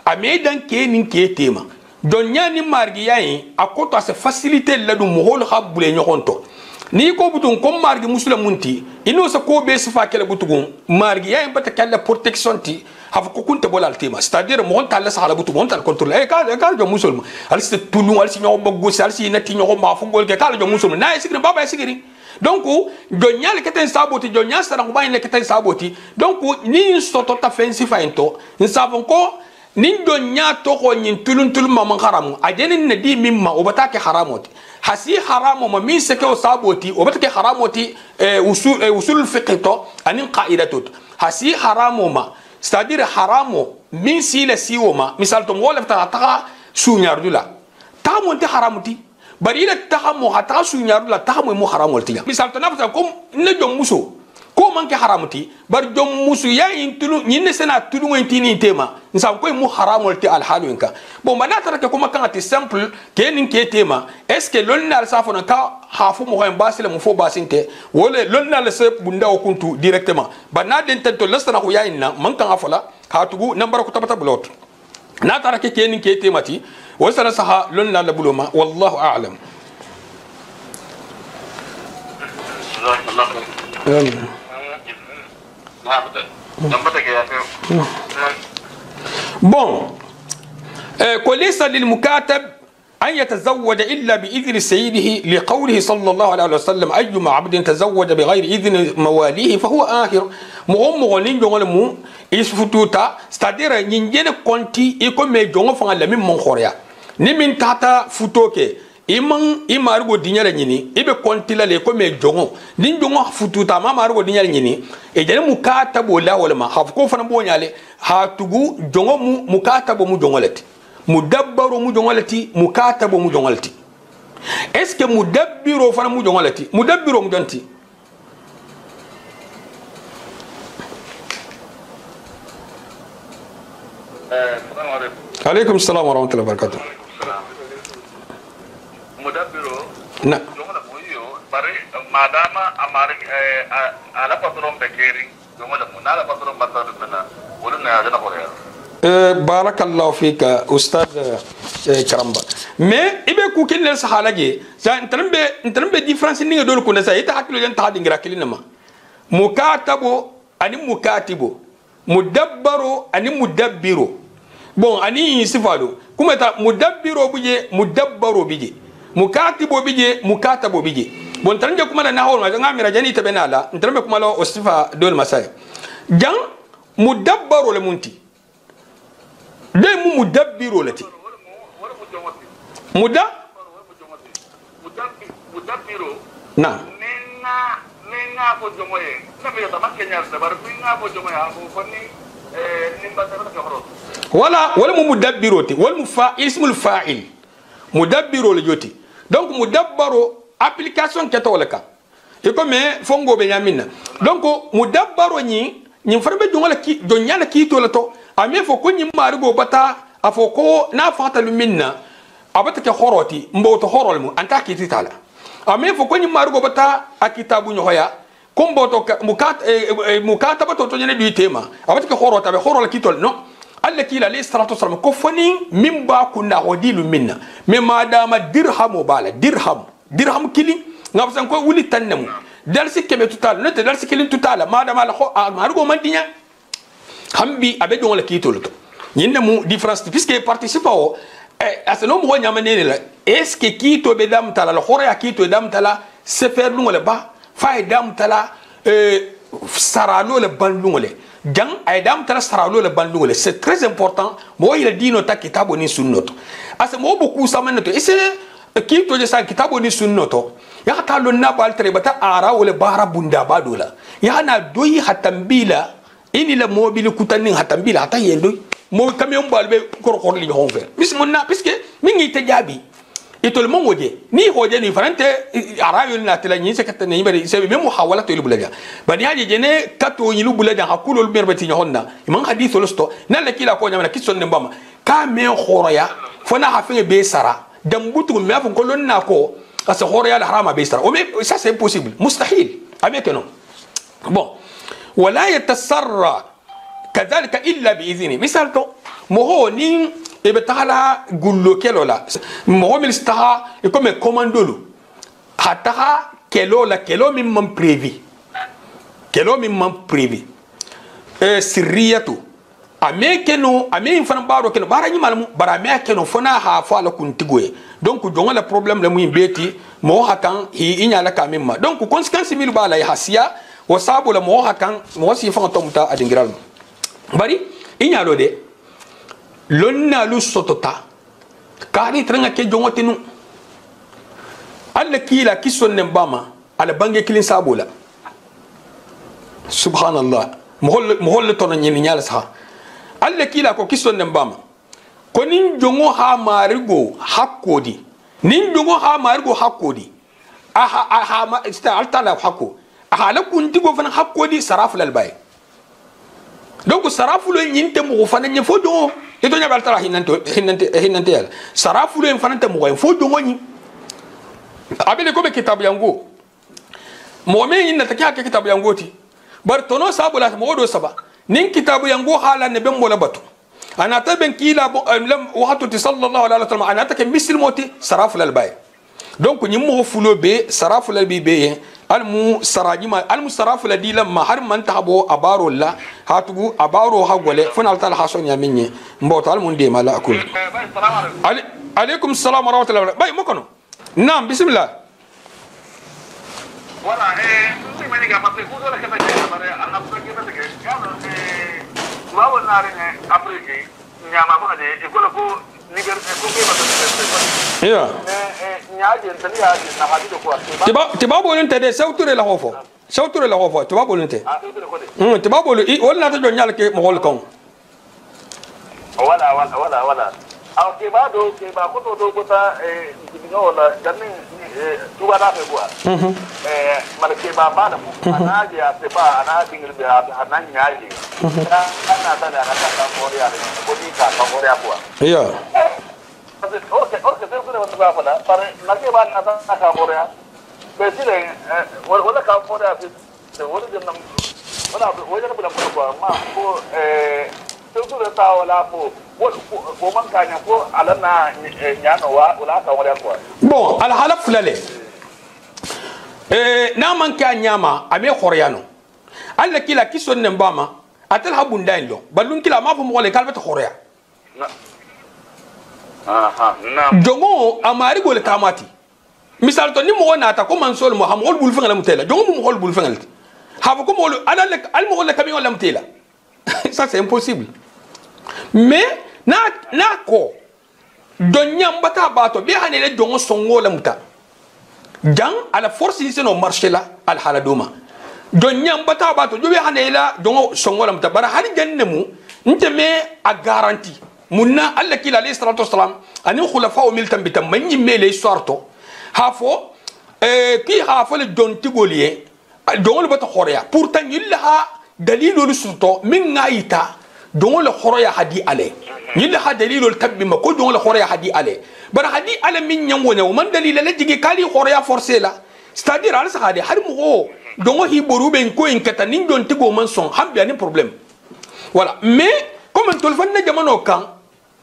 [SPEAKER 1] amedan ke nin ke tema don nyani margi yayi akoto se faciliter la dum hol habule nyonto ni ko butun ko margi muslimunti ino sa ko be sifa kala butugun margi yayi bata kala protection ti hafa ko kunta bolal tema c'est-à-dire mo on talla sa butu mo on tal contrôle ka jo musulman al se tulu al si nyo bogo al si nati nyo ma fu gol ke kala jo musulman na sigri baba sigri donc jonyal keten saboti jonya sara ko bayne keten saboti donc ni soto ta fensi fainto ni savon ko ni jonya to ko ni tulun mama haramu ajeni ne di mimma o batake haramoti hasi haramu ma min seke o saboti o batake haramoti usul fiqh to anin qaidatut hasi haramu ma c'est-à-dire haramu min sila siwoma misal to wala ta sunyardula ta monte haramuti bari la tahamu hata su nyaru la tahamu mu haram wal tiya misal to nafta ko ne jom muso ko man ke haramuti bar jom musu ya in tulu nyinne sena tulu ngi tini tema nsam ko mu haramul ti al halu inka bon manata ke kuma kan ati simple ke nin ke tema est ce que lonna al safona ka hafu mo en basile mo fo basinte wala lonna al se bunda o kuntu directement banna den tento lasana ko ya inna man kan afola ka tugu nambara ko tabata blot na tara ke nin ke tema ti wala saha lonna la buluma wallahu a'lam bon وليس للمكاتب أن يتزوج إلا بإذن سيده لقوله صلى الله عليه وسلم أيما عبد تزوج بغير إذن مواليه فهو آخر مغنين جونغ يسفتوتا c'est-à-dire نينجين كونتي يكون مي جونغ فان لمن من خوريا نمين تاتا فتوكي imargo dinyala nyini ibe kontila le ko me jongo din jongo fututa ma margo dinyala nyini e jere mukatabo la wala ma haf ko fana bo nyale ha tugu jongo mukatabo mu jongolati mudabbaru mu jongolati mukatabo mu jongolati est ce que mudabbiro fana mu jongolati mudabbiro mu donti alaykum assalam wa rahmatullahi wa barakatuh na
[SPEAKER 2] madama amari ala patron bekeri jongo da munala patron batado mena wala na ada na korea
[SPEAKER 1] barakallahu fika ustad karamba mais ibe ku kin le sahalage sa ntambe difference ni ngado ko nasa ita hakilo jan ta dingira kilinama mukatabo ani mukatibo mudabbaru ani mudabbiro bon ani sifado kuma ta mudabbiro buje mudabbaro bije mukatibo bije mukatabo bije bon tanje kuma na hawol ma ngamira jani tabenala ntambe kuma lo osifa dol masay jan mudabbaro le munti de mu mudabbiro lati mudabbiro na nenga ko jomoye na be ta makenya da bar pinga ko jomoye abu fonni nimba ta ko horo wala mu mudabbiro ti wal mufa'il ismul fa'il mudabbiro le joti donc mudabbaro application keto wala ka e ko me fongo be nyamina donc mudabbaro ni farbe jongola ki jonyana ki to la to ame fo ko nyi marigo bata afoko na fata luminna abata ke horoti mboto horol mu anta ki titala ame fo ko nyi marigo bata akitabu nyoya komboto mukata bato to nyene du tema abata ke horota be horol ki tol no alla ki la salatu wasallam ko foni mimba kunna hodilu minna me madama dirham bala dirham kili ngabsan ko wuli tannamu dalsi kebe total ne dalsi kili total madama la ko marigo mandinya hambi abe don la kitolo to nyinde mu difference puisque participe au aseno mo nyamane la est ce que kito be dam tala la khore kito dam tala se faire lungole ba fay dam tala saralo le ban lungole jang ay dam tala saralo le ban lungole c'est très important mo il dino ta kitabo ni sunnoto ase mo beaucoup samane to ese kito je sa kitabo ni sunnoto ya talo na bal trebata ara wala bara bunda badola ya na doyi hatambila ini la mobile kutanin hatambila hata yendo mo camion balbe korkor li honfer bismonna puisque mingi te jabi et tout le monde oje ni hoje ni farante arayo na tela ni se katane yibari se be mo hawala to bulaja bani haje jene kato yilu bulaja hakulo berbeti honna man hadithu losto nan la kila ko nyama kisson ne mbama ka me khoroya fona hafinge be sara dambutu me afon ko lonna ko asa khoroya la harama be sara o mais ça c'est impossible mustahil avec non bon ولا يتسرى كذلك الا باذنه مثال تو مو ني ابتالا غولو كيلولا مو ملستا كوم كوماندولو حتى كيلو لا كيلو ميم بريفي سرياتو amekeno ame fana baro keno bara nyi malamu bara amekeno fana ha fa la kuntigoye donc jonga la problème le muy beti mo hakan hi inya la kamimma donc conséquence milu bala ya hasiya wasabu la mo hakan mo si fa tomta adingiral bari inya lo de lonna lu sotota kani tranga ke jongotinu alla kila kisonne bama ala bange kilin sabula subhanallah mo tono nyini nyala sa alla kila ko kisonne bama ko nin jongo ha marigo hakodi nin jongo ha marigo hakodi aha sta altala hakko hala kunti go fana hakkodi saraful albay donc saraful nyinte mo fana nye fodo e to nyabal tara hinante yalla saraful en fana te mo fodo ngoni abele ko be kitabu yango mo me yin na take hakka kitabu yango ti bar tono sabula mo do saba nin kitabu yango hala ne ben mo la batu ana ta ben kila lam wahatu sallallahu alaihi wasallam ana ta ke misil moti saraful albay donc ñi mo fulo be saraful albi be almu sarajima almu saraful dila ma har man tahabo abaro la hatugu abaro hagole fana tal hason ya minni mbota almu de mala akul alaikum salam wa rahmatullahi bay mokono naam bismillah
[SPEAKER 2] wala ni mani ga passe ko la ka ta mare ana ko ke ta ke ma wala ne afrique nyama ko de ko ko niger ko ke ba ta
[SPEAKER 1] ya
[SPEAKER 2] nyaaje tani ya na hadi ko
[SPEAKER 1] tiba bolun te de sawture la hofo tiba bolun te tiba bolu wala ta do nyal ke mo hol kon
[SPEAKER 2] wala aw ke ba ko to ko ta no la janni tuba da fe bua mal ke ba da mu ana ya se ba ana dingil be ana nyaaje ana ta da ka ko ya ko di ka ko ya bua
[SPEAKER 1] ya
[SPEAKER 2] Orke se fune wanda ba fala pare nake ba na ta ka korea be sile wala ka korea fi wala janna wala bula ko ma ko se ta wala ko man ka nya ko alana nya no wala ka korea ko
[SPEAKER 1] bon al halaf lale na man ka nyama ame koreano alla kila kison ne mbama atel habunda ndo balun kila ma fu mo le kalbata korea jongo amari gol kamati misal to ni mo nata ko man sol mo ham hol bul fengal mutela jongo mo hol bul fengal ha ko mo ala al mo hol kami wala mutela ça c'est impossible mais na ko donyam bata bato be hanele jongo songo la muta jang ala force ni seno marché la al haladuma donyam bata bato jo be hanela jongo songo la muta bara hali jannemu nteme a garantie munna alla kila alayhi salatu wassalam ani khulafa miltan bitam manyi mele sorto hafo ki hafo le don tigoliye don le bata khoreya pourtant yillaha dalilul sulto min ngaita don le khoreya hadi ale yillaha dalilul tabbi ma ko don le khoreya hadi ale bar hadi ale min nyangone man dalila le jigi kali khoreya forcé la c'est-à-dire al sahade har mo don hi borube ko en kata nin don tigo man son hambi ani problème voilà mais comme on tolfan na jamano kan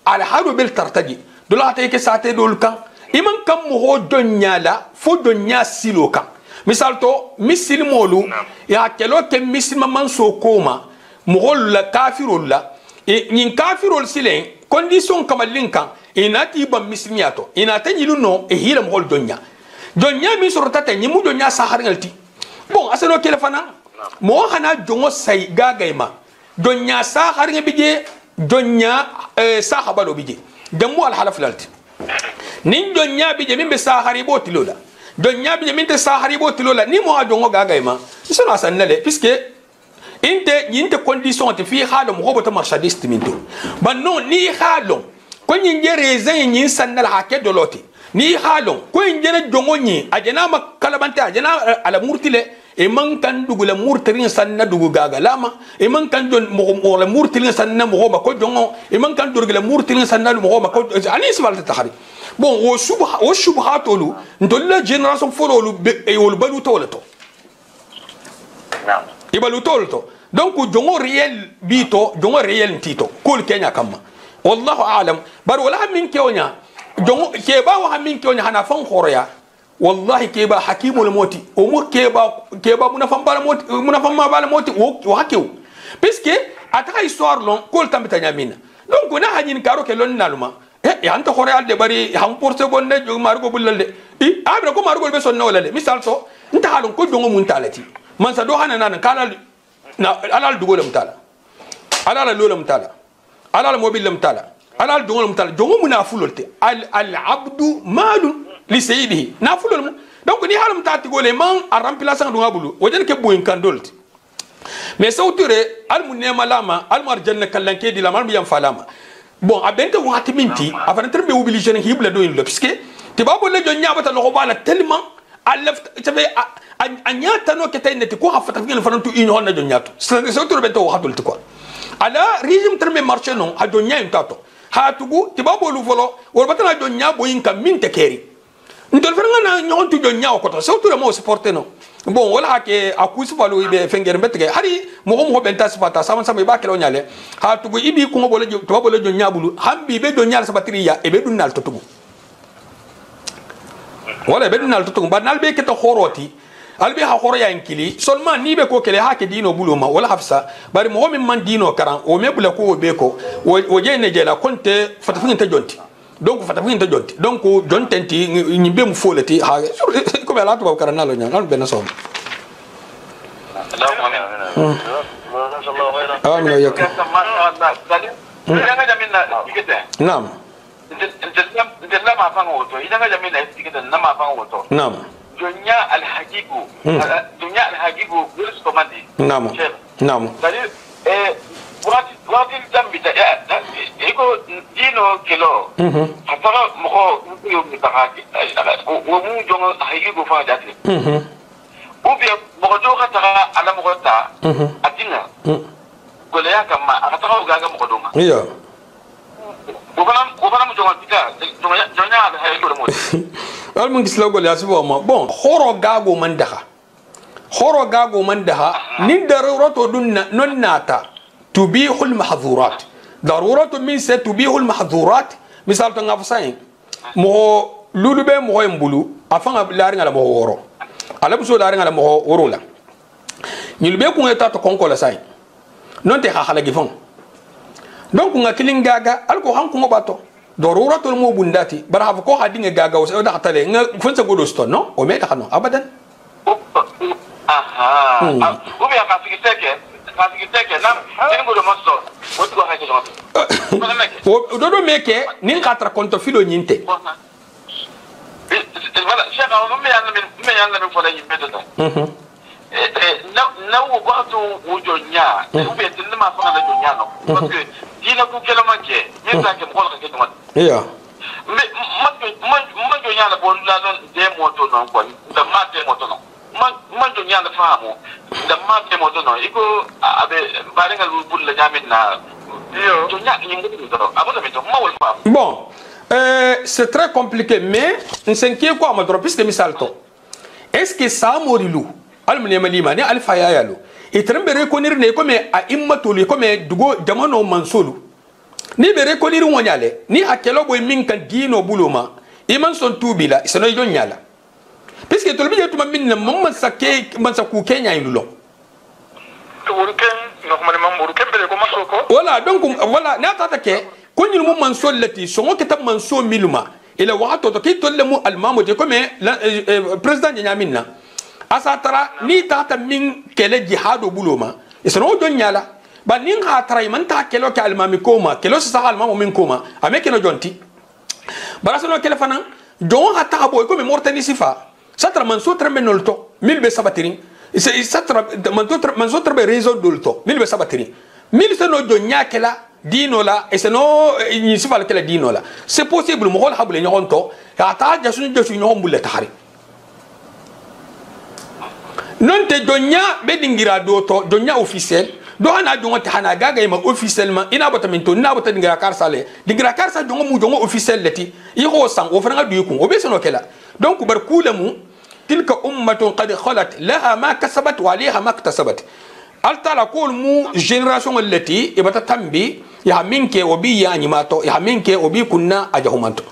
[SPEAKER 1] al hadu bil tartaji dola tay ke sate dol kan iman kam mo ho donya la fo donya silo kan misal to misil molu ya kelo ke misil man so koma mo hol la kafirul la e nyin kafirul silen condition kamalin kan inati ba mislimiato inata nyilu no e hila mo hol donya mi sorta ta nyimu donya sahar ngalti bon asano kele fana mo hana jongo say gagaima donya sahar ngebije donya sahaba do bije damu al halaf lalti nin donya bije min be sahari botilola donya bije min te sahari botilola ni mo ajongo gagaima isono asannale puisque inte condition te fi halo mo hobota marchandise minto ban non ni halo ko nyin jere zan nyin sannal hakke doloti ni halo ko nyin jongo nyi ajena ma kalabante ajena ala murtile e man kan dugu la murtirin sanna dugu gaga lama e man kan jon mo la murtirin sanna mo ba ko jongo e man kan durgu la murtirin sanna mo ba ko ani sibal tahari bon o shubhatolu ndolla generation fololu e wol balu tawlato e balu tawlato donc jongo réel bito jongo réel tito kol kenya kama wallahu aalam bar wala min kewnya jongo ke ba wa min kewnya hana fan khoroya wallahi keba hakimul moti o mo keba munafam ma bala moti o hakiw puisque ataka histoire long kol tambita nyamina donc na hajin karo ke lon naluma e anta khore alde bari ham porte bonne jo margo bulalde i abra ko margo be sonna wala le misal so nta halon ko jongo mun talati man sa do hana nan kala na alal dugolam tala alal lolam tala alal mobilam tala alal dugolam tala jongo munafulolte al abdu malun li sayyidihi nafulul donc ni halum tati gole man a remplaçant do ngabulu wajen ke boyin kandolt mais sawture al munema lama al marjanna kallanke di lama yam falama bon abente wati minti afan terbe obligé ne hibla do in le puisque te babo le jonya bata lo bala tellement alaf tabe anya tano ke tay neti ko ha fata ngel fanantu union na jonyato c'est to bento hadul quoi ala régime terme marché non a jonya intato ha tugu tibabo lu volo wor batana jonya boyin kam min te keri ndol fer ngana nyon tu jonya ko to c'est to mo supporter non bon wala ke akusi falo ibe fenger mbetge hari mo benta sifata sama sama ba kelo nyale ha tugu ibi ko bolo to bolo jonya bulu hambi be jonya sabatriya e be dunnal to tugu wala be dunnal to tugu ba nal be ke to khoroti albi ha khoro ya inkili seulement ni be ko kele ha ke dino buluma wala hafsa bari mo min man dino karan o me bula ko be ko o je ne je la konte fatafin ta jonti donc fatafin ta jonti donc jontenti ni be mu folati ha ko be la to karan nalo nyang be na so amin ya naam naam
[SPEAKER 2] dunia al-haqiqu dunia al-haqiqu virus komandi
[SPEAKER 1] naam naam
[SPEAKER 2] tadi waktu jambi da iko dino kilo hatara mo yo mitahaki wo mu jongo haqiqu fa dati ubi mo do khatara ala mo ta atinga gole ya kama akataka ugaga mo kodoma
[SPEAKER 1] iya
[SPEAKER 2] gofana mo jongo pita jonya al-haqiqu mo
[SPEAKER 1] al mun gisla gol ya sibo ma bon khoro gago man daha nin darurato dunna non nata tubihul mahdhurat daruratu min sa tubihul mahdhurat misal to ngafsain mo lulube mo embulu afanga laari ngala mo woro ala buso laari ngala mo woro la nyilbe ku ngeta to konko la sai non te khala gifon donc ngakilin gaga al ko hanku ngobato ضرورة المو بنداتي برا فكو هادين غاغا وسو دا خطالي فنسا غودوستو نو او مي دخنو ابدا
[SPEAKER 2] اها او بيا كافيكيتك نام تنغو دو مستو وتو هاكي جوتو
[SPEAKER 1] دودو ميكي نين خاطر كونتو فيلو نينتي
[SPEAKER 2] voilà cheikh on me yalla min fola yimbe do na waktu wujonya ube tinma fana la jonya no parce que dina ku kelo manke min sa ke mo ko ke no
[SPEAKER 1] iya
[SPEAKER 2] man jonya la bon la non de moto non ko da ma de moto non man jonya la famo da ma de moto non iko abe barenga lu bul la jamin na yo jonya ni ngi do abona me to ma wol fa
[SPEAKER 1] bon c'est très compliqué mais on s'inquiète quoi ma puisque misal to est-ce que ça morilu almune malima ne alfa ya yalo itran bere ko nirne ko me a immatuli ko me dugo jamano mansolu ni bere ko nirin wonyale ni akelo boy min kan dino buluma iman son tubila isano yon nyala puisque to biye tuma min mamma sakke man sakku kenya ilulo
[SPEAKER 2] to ken normalement mo ken bere ko masoko
[SPEAKER 1] voilà donc voilà na tata ke ko nyil mo mansol lati so ngo kitab manso miluma ila wato to ke tolle mu almamo de ko me président nyaminna asatara ni tata min kele jihado buloma isano don nyala ba nin ha tara man ta kelo ke almami koma kelo sa almamo min koma ameke no jonti barasano kele fana jon ha ta boy ko me mortani sifa satra man so trembe nolto mil be sabatiri satra man so trembe réseau dolto mil be sabatiri mil se no jonya kela dino la et se no ni sifa kela dino la c'est possible mo hol habule nyonto ya ta jasu nyom bulle tahari non te donya be dingira do to donya officiel do hana jongo te hana gaga ma officiellement ina bota minto na bota dingira karsale dingira karsa jongo mu jongo officiel leti i ho sang o franga du ko o be sono kela donc bar kulamu tilka ummatun qad khalat laha ma kasabat wa alayha ma iktasabat altala kol mu generation leti ibata tambi ya minke obi ya animato ya minke obi kunna ajahumanto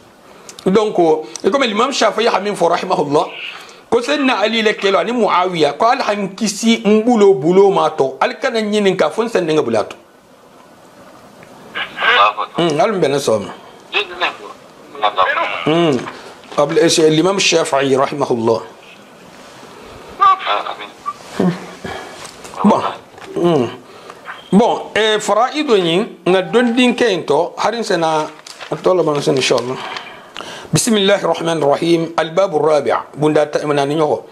[SPEAKER 1] donc comme l'imam Shafi'i hamin fo rahimahullah ko senna ali lekelo ani muawiya ko al hankisi mbulo bulo mato al kana nyinin ka fon sen nga bulato al mbena som قبل الإمام الشافعي رحمه الله bon faraido nyin nga dondin kento harin sena tola man sen inshallah بسم الله الرحمن الرحيم الباب الرابع بندات منانيو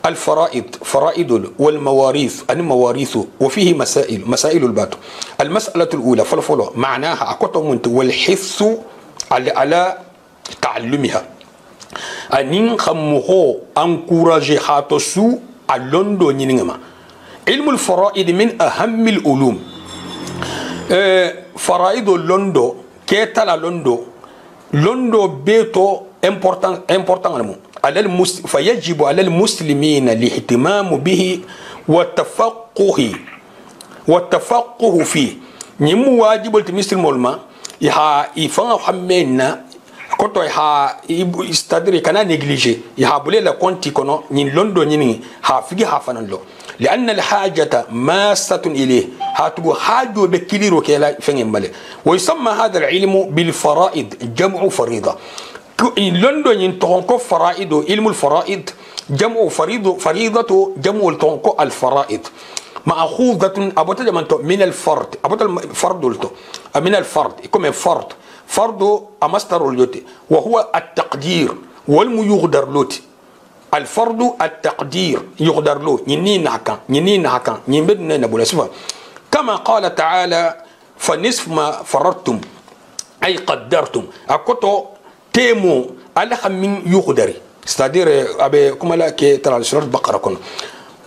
[SPEAKER 1] الفرائض فرائض والمواريث المواريث وفيه مسائل الباب المسألة الأولى فلفلو معناها أكتمنت والحث على تعلمها أنين خمه أنكوراجي خاتسو اللوندو نينغما علم الفرائض من أهم العلوم فرائض اللوندو كيتالا لوندو بيتو important على فيجب على المسلمين الاهتمام به والتفقه فيه نيمو واجب المسلم والما يفهم حمينا كنت يستدري كنا نيجليجي يهابولي لا كونتي كونو نين لوندو نيني هافيجي هافنالو لأن الحاجة ماسة إليه هاتبو حاجة بكيليرو كيلا فين مالي ويسمى هذا العلم بالفرائض جمع فريضة لوندو نين تونكو فرائض علم الفرائض جمع فريضة جمع تونكو الفرائض مأخوذة من الفرد من الفرد يكون فرد أمستر اليوتي وهو التقدير والميقدر لوتي الفرد التقدير يقدر له ينين هكا ينبدنا نبولا سفا كما قال تعالى فنصف ما فرضتم أي قدرتم أكتو تيمو على من يقدر c'est-à-dire أبي كملا كي ترى سورة البقرة كنا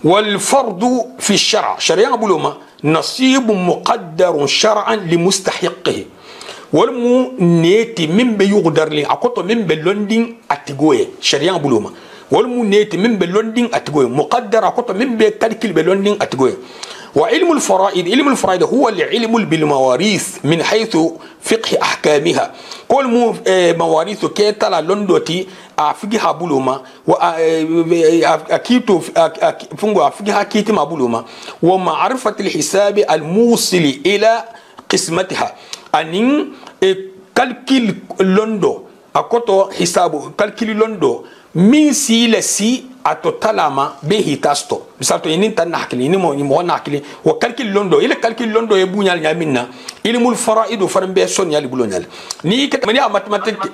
[SPEAKER 1] والفرد في الشرع شريعة بلوما نصيب مقدر شرعا لمستحقه والمو نيتي من بيقدر لي أكتو من بلوندين أتجوي شريعة بلوما والمو نيتي من بلوندين أتجوي مقدر أكتو من بكالكل بلوندين أتجوي وعلم الفرائض هو العلم بالمواريث من حيث فقه أحكامها كل مواريث كيتالا لوندوتي أفقها بلوما وأكيتو فنغو أفقها كيتما بلوما ومعرفة الحساب الموصل إلى قسمتها أنين كالكيل لوندو أكوتو حسابو كالكيل لوندو من سي atotalama be hitasto misalto yinin tan nakili ni mo nakili wa kalkil londo ile kalkil londo e bunyal nyaminna ilmul faraidu farambe son yali bulonyal ni ke mani mathématique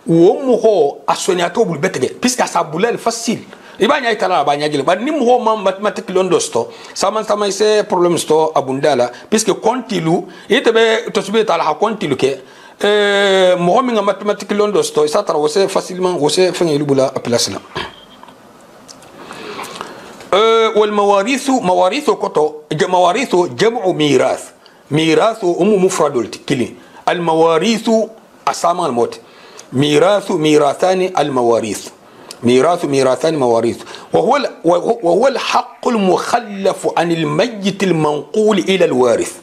[SPEAKER 1] wo mo ho asoniato bul betege puisque ça bulal facile ibanya itala banya jile ba ni mo ho mathématique londo sto sama c'est problème sto abundala puisque kontilu itebe to subeta la kontilu ke mo mi mathématique londo sto ça tra wose facilement wose fengi bula place la مواريث جمع ميراث مفرد كلي المواريث أسامة الموت ميراثان مواريث وهو الحق المخلف عن الميت المنقول إلى الوارث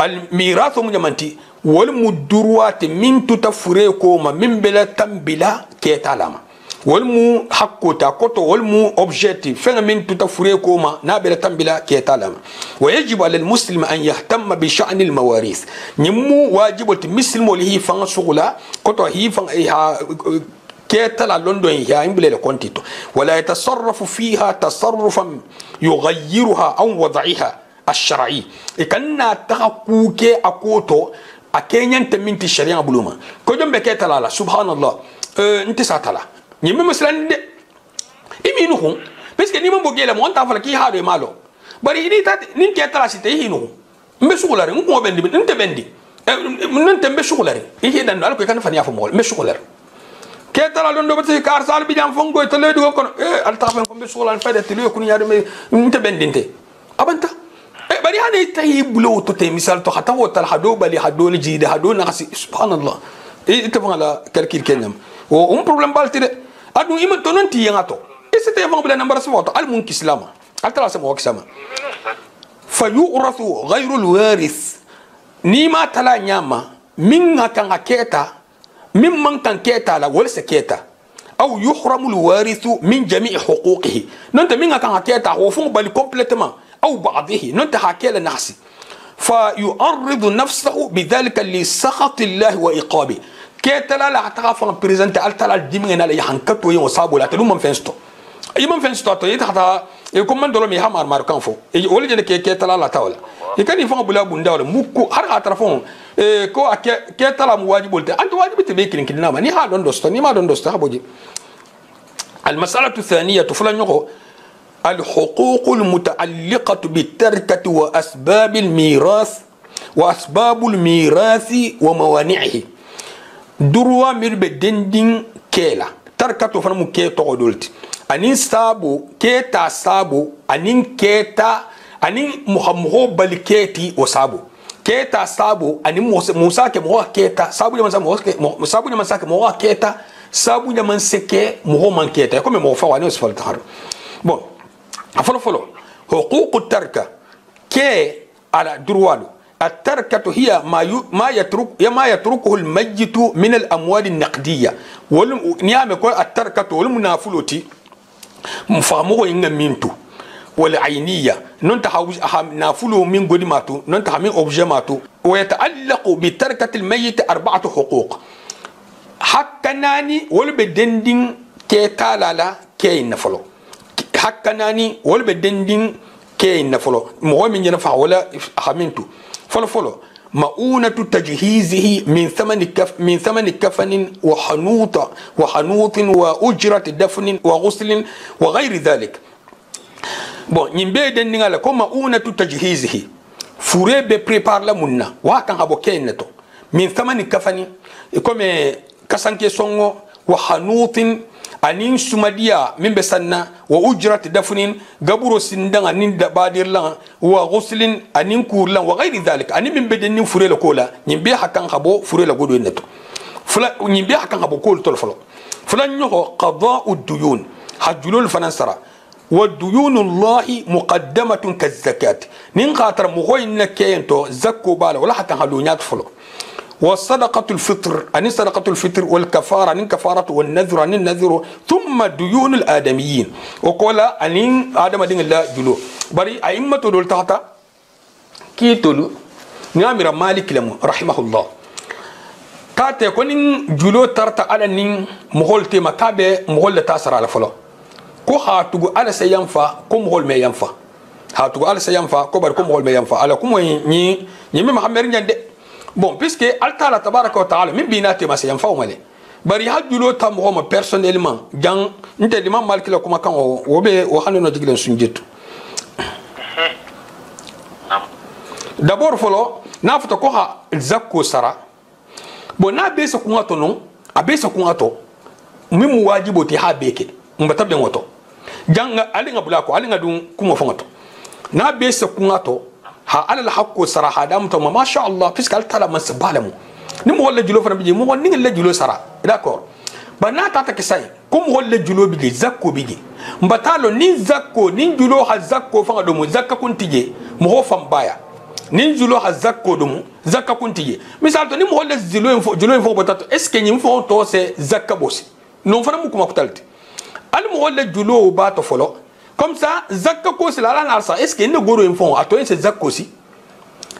[SPEAKER 1] الميراث من جمانتي والمدروات من تتفريكوما من بلا تنبلا كيتالاما والمو حقو تاكوتو والمو اوبجيكتيف فين من تتفريكوما نابلا تنبلا كيتالاما ويجب على المسلم ان يهتم بشأن المواريث نمو واجب المسلم اللي هي فان شغلا كوتو هي فان كيتالا لندن هي امبلا كونتيتو ولا يتصرف فيها تصرفا يغيرها او وضعها الشرعي كنا تاكوكي اكوتو اكينيان تمنتي الشريعه بلوما كوجم بكيتالا سبحان الله انت ساتلا نيمي مثلا دي ايمينو هون بس كني من بوغيلا مون تافلا كي هادو مالو بري دي تات نين كيتالا سي تي هينو مبسوغلاري مو بندي انت بندي ننت مبسوغلاري يي دان دال كو كان فانيا فمول مبسوغلاري كيتالا لوندو بتي كار سال بي جام فونغو تلي دو كون التافن كو مبسوغلان فادي تلي كون يادو انت بندينتي ابانتا بري هاني تاي بلو تو تي مثال تو حتى وتل حدو بالي حدو لجيد حدو نقصي سبحان الله تفهم على كالكيل كينيام و بروبليم بالتي ادو ايما تونتي ياناتو سيتي فون بلا نمبر سموتو المون كسلاما التلا سمو كسما فيورث غير الوارث نيما تلا نياما من كان كيتا ممن كان كيتا لا ولس كيتا او يحرم الوارث من جميع حقوقه ننت من كان كيتا هو فون بالي كومبليتمون او بعضه ننت حكي لنحسي فيعرض نفسه بذلك لسخط الله وإقابه كيتلا لا تعرف ان بريزنت التلا ديمنا لا يحنكتو يو صابو لا تلو من فينستو اي من فينستو تو يتا يكون من دولو مي حمار ماركان فو اي ولي جن كيتلا لا تاولا يكن يفهم بلا بوندا ولا موكو هر اترفون كو كيتلا مواجب قلت انت واجب تبيكلين كلنا ني ها دون دوستو ني ما دون دوستو حبوجي المساله الثانيه فلان يقول الحقوق المتعلقة بالتركة وأسباب الميراث وموانعه دروا مير بدندين كيلا tarkato fana mu ke to dolti anin sabu keta sabu anin keta anin muhammo baliketi o sabu keta sabu anin musa ke mo keta sabu de mansa mo sabu de mansa ke mo keta sabu de mansa ke mo man keta comme mo fa wani usfal tahar bon afolo حقوق التركه كي على دروالو التركة هي ما يتركه الميت من الأموال النقدية ونعم يقول التركة والمنافلوتي مفهمه إن منتو والعينية ننتهى نافلو من قدماتو ننتهى من أوبجماتو ويتعلق بتركة الميت 4 حقوق حقناني والبدندين كي تالالا كي نفلو حقناني والبدندين كي نفلو مهم ينفع ولا حمنتو فلو مؤونة تجهيزه من ثمن كفن وحنوط وأجرة دفن وغسل وغير ذلك. bon ñimbe den ninga la ko ma'unatu tajhizihi fure be prépare la munna wa kan habo kenneto min thamani kafani comme kasanke songo wa hanutin anin sumadiya min be sanna wa ujrat dafnin gaburo sindan anin da badir la wa ghuslin anin kurlan wa ghairi dhalik anin min be den nin fure la kola ñimbe hakan habo fure la godo neto fula ñimbe hakan habo kol tol folo fula ñoho qada'u duyun hajulul fanansara والديون الله مقدمة كالزكاة نين خاطر مغوين كينتو زكو بالا ولا حتى هلونيات فلو والصدقة الفطر أن صدقة الفطر والكفارة أن كفارة والنذر أن النذر ثم ديون الآدميين وقال أن آدم دين الله جلو بري أئمة دول تحت كي تلو نعمر مالك لهم رحمه الله كاتي كون جلو ترت على نين مغول تيما كابي مغول تاسر على فلو ko hatugo ala sayanfa ko mohol me yanfa hatugo ala sayanfa ko bar ko mohol me yanfa ala kuma ni me mahamer nyande bon puisque al taala tabaraka wa taala min binati ma sayanfa o male bari hajulo tam ho personnellement jang nte imam malik la kuma kan o be o hanono digilen sunjetu d'abord folo na futa ko ha zakko sara bon na be sa kungato non abe sa kungato mimu wajibo ti ha beke mbata be ngoto janga alinga bulako alinga dun kuma fongato na be se kungato ha ala la hakko sara ha dam to ma sha Allah fiskal tala man sabalamu ni mo wala julo fana biji mo ni la julo sara d'accord ba na tata ke sai ko mo wala julo biji zakko biji mbatalo ni zakko ni julo ha zakko fanga do mo zakka kuntije mo ho fam baya ni julo ha zakko do mo zakka kuntije misal to ni mo wala julo info botato est ce que ni fo to se zakka bosi non fana mu kuma kutalti al mo wala julo ba to folo comme ça zakka ko si la na sa est ce que ne goro info ato en se zakko si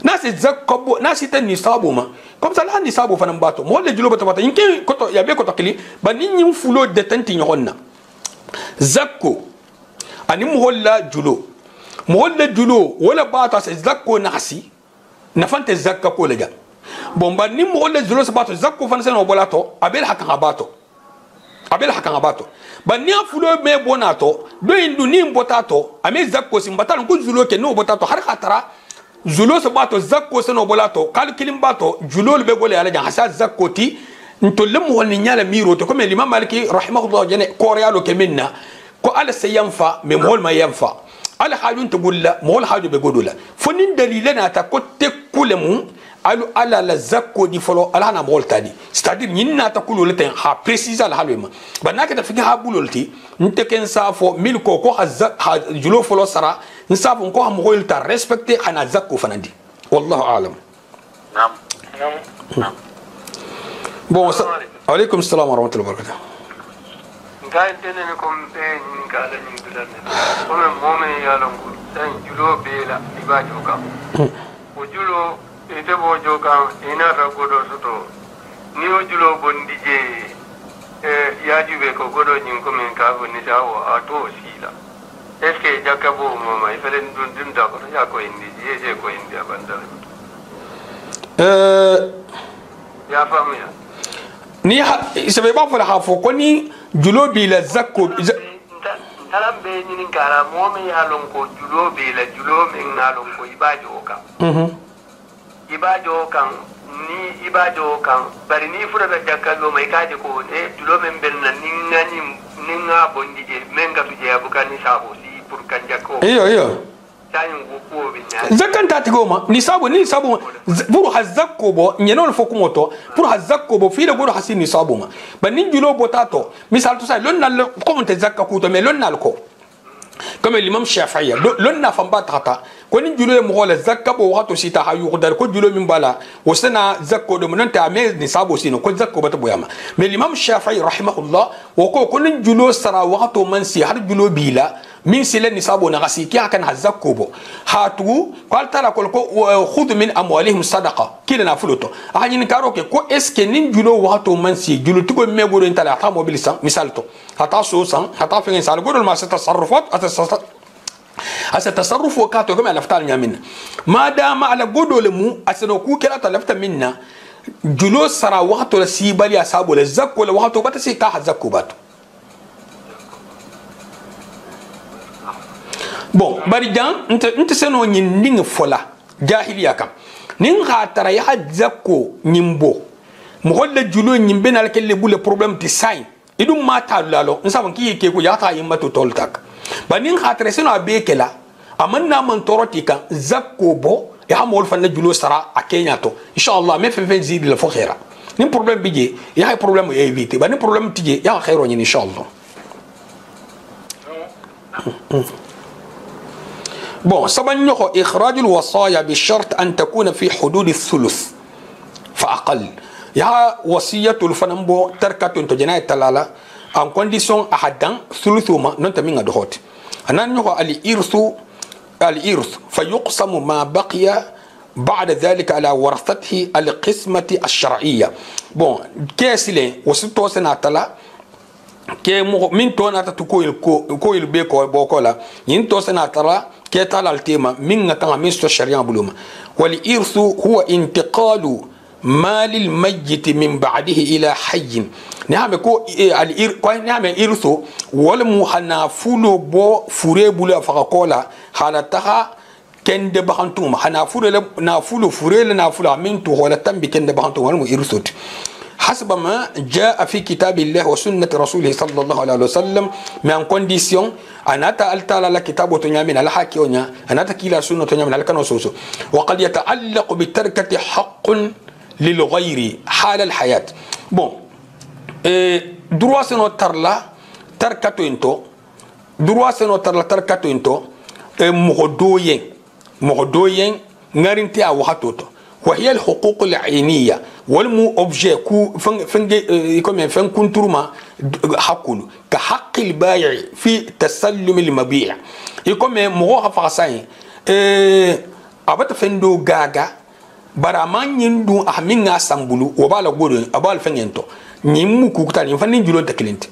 [SPEAKER 1] na se zakko na si tan ni sabo ma comme ça la ni sabo fana bato mo wala julo ba to bata yinke ko to ya be ko to kili ba ni nyi fulo de tanti nyonna zakko ani mo wala julo wala ba to se zakko na si na fante zakka ko lega bon ba ni mo wala julo se bato zakko fana se no bolato abel hakan abato bania fulo me bonato do indu ni mbotato ame zakko simbatalo ko zulo ke no botato har khatara zulo so bato zakko se no bolato kal kilim bato julo be gole ala jan hasa zakko ti ntolem wol ni nyala miro to comme l'imam maliki rahimahullah jene ko realo ke minna ko ala sayanfa me mol ma yanfa ala hajun tugulla mol haju be godola fonin dalilana ta ko tekulemu alu ala la zakko di folo ala na molta di c'est-à-dire nyinna ta kulo le ten ha précise ala halema banaka ta fiki ha bulolti nte ken safo mil ko ha julo folo sara nsafo ko ha mo ta respecter ana zakko fanandi wallahu aalam nam bon alaykum assalam wa rahmatullahi wa barakatuh
[SPEAKER 2] ngai tene ko be ngala ni dulane ko mo me yalongo tan julo bela ibajo ka o julo ite bojo kan ina ta godo soto ni o julo bondi je yaji be ko godo nyin ko men ka ko ni jawo ato sila eske jakabo mo mai felen dun da ko ya ko indi je ko indi abanda ya famu ya
[SPEAKER 1] ni sebe ba fala hafo ko ni julo bi la zakko
[SPEAKER 2] talam be ni ngara mo me ya lon ko julo be la julo men ngalon ko ibajo ka ibajo kan ni ibajo kan bari ni fura da jakkallo mai kaje ko julo men benna ninga bondi je menga tuje abukani sabo si pour kan jakko
[SPEAKER 1] iyo zakan ta tigo ma ni sabo buru hazakko bo nyenon fo kumoto pour hazakko bo fi le godo hasin ni sabo ma banin julo botato misal to sa lon nal ko monte zakka ko to me lon nal ko comme l'imam Shafi'i lon na famba tata ko ni julo mo la zakka bo wato sita ha yuqdar ko julo min bala o sana zakko do mon ta me ni sabo sino ko zakko bata boyama mais l'imam Shafi'i rahimahullah wo ko ni julo sara wato man si har julo bila min silen ni sabo na gasi ki akan hazakko bo hatu qal tara ko khudh min amwalihim sadaqa kila na fuluto ahani karo ke ko eske nin julo wato man si julo tugo me godo intala ta mobil san misal to hata so san hata fin sal godo ma sa tasarrufat asa tasarruf wakato kama laftal nyamin ma dama ala godo le mu asano ku kila ta lafta minna julo sara wato la sibali asabo le zakko le wato bata si ka hazakko bato bon bari jan nte seno nyin ning fola jahiliya kam nin khatara ya zakko nyimbo mo holle julo nyimbe nal kelle bule problème ti sai idum mata lalo nsabon ki ke ko yata yimma to toltak ba nin khatara seno abekela amanna man toroti kan zakko bo ya mol fan julo sara a kenya to inshallah me fen zid le fokhira nin problème bije ya problème e éviter ba nin problème tije ya khairo nyin inshallah bon سبن يخو إخراج الوصايا بشرط أن تكون في حدود الثلث فأقل يا وصية الفنمبو تركة تجناي تلالا أن كونديسون أحدان ثلثهما ننت من الدهوت أنا نيخو الإرث فيقسم ما بقي بعد ذلك على ورثته القسمة الشرعية bon كيسلين وسطو سنة ke mo min to na ta ko il be ko bokola yin to sana tara ke tala altema min ngata min sto sharia buluma wal irthu huwa intiqalu mal al mayyit min ba'dihi ila hayy niame ko al ir ko niame irthu wal muhanafulo bo fure bulu fa kola halataha kende bahantuma hanafule na fulu fure na fulu min to wala tambi kende bahantuma wal mu irthut حسب ما جاء في كتاب الله وسنة رسوله صلى الله عليه وسلم من كونديسيون أنا تألت على كتاب تنيامين على حكيونا أنا تكيلا سنة تنيامين على كنوسوسو وقد يتعلق بالتركة حق للغير حال الحياة bon droit c'est notre là تركة انتو droit c'est notre là تركة انتو مغدوين نارنتي أو حتوتو وهي الحقوق العينية والمو أوبجي كو فن كنترما حقول كحق البائع في تسلم المبيع يكون مو فاساين أبت فندو غاغا برامان يندو أحمينا سامبلو وبالا غودو أبال فنينتو نيمو كوكتا نيفان نجلون تكلينت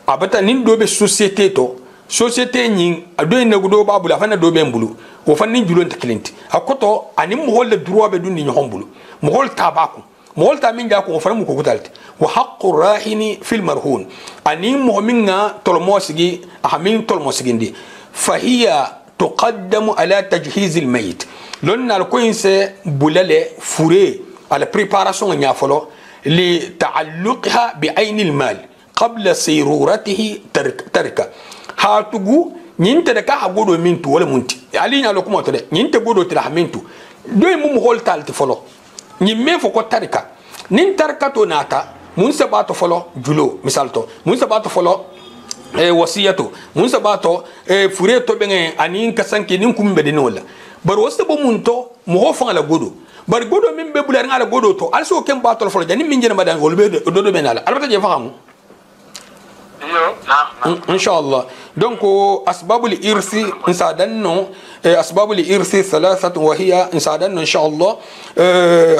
[SPEAKER 1] أبت نيندو بسوسيتي تو société ñi adoy na gudo babula fana do ben bulu wo fanni julon ta client akoto ani mo holle droit be dundi ño hombulu mo hol tabaku mo hol ta min ja ko fana mu ko gutalti wa haqqu rahini fil marhun ani mo minga tolmosigi amin tolmosigindi fa hiya tuqaddamu ala tajhiz al mayit lonna al coinse bulale fure ala préparation nya folo li ta'alluqha bi ayn al mal qabla sayruratihi tarka hatugu nyinte de ka hagodo mintu wala munti ali nya lo kuma to de nyinte godo tira mintu doy mum hol talti folo nyimme fo ko tarika nin tarika to nata mun sabato folo julo misal to mun sabato folo wasiyatu mun sabato fure to benge anin kasanki nin kumbe de nola bar wasta bo munto mo ho fa la godo bar godo min be bular ngala godo to also kem batol folo jani min jena madan wolbe do benala albata je fahamu ان شاء الله دونك اسباب الارث انسادنو اسباب الارث ثلاثه وهي انسادنو ان شاء الله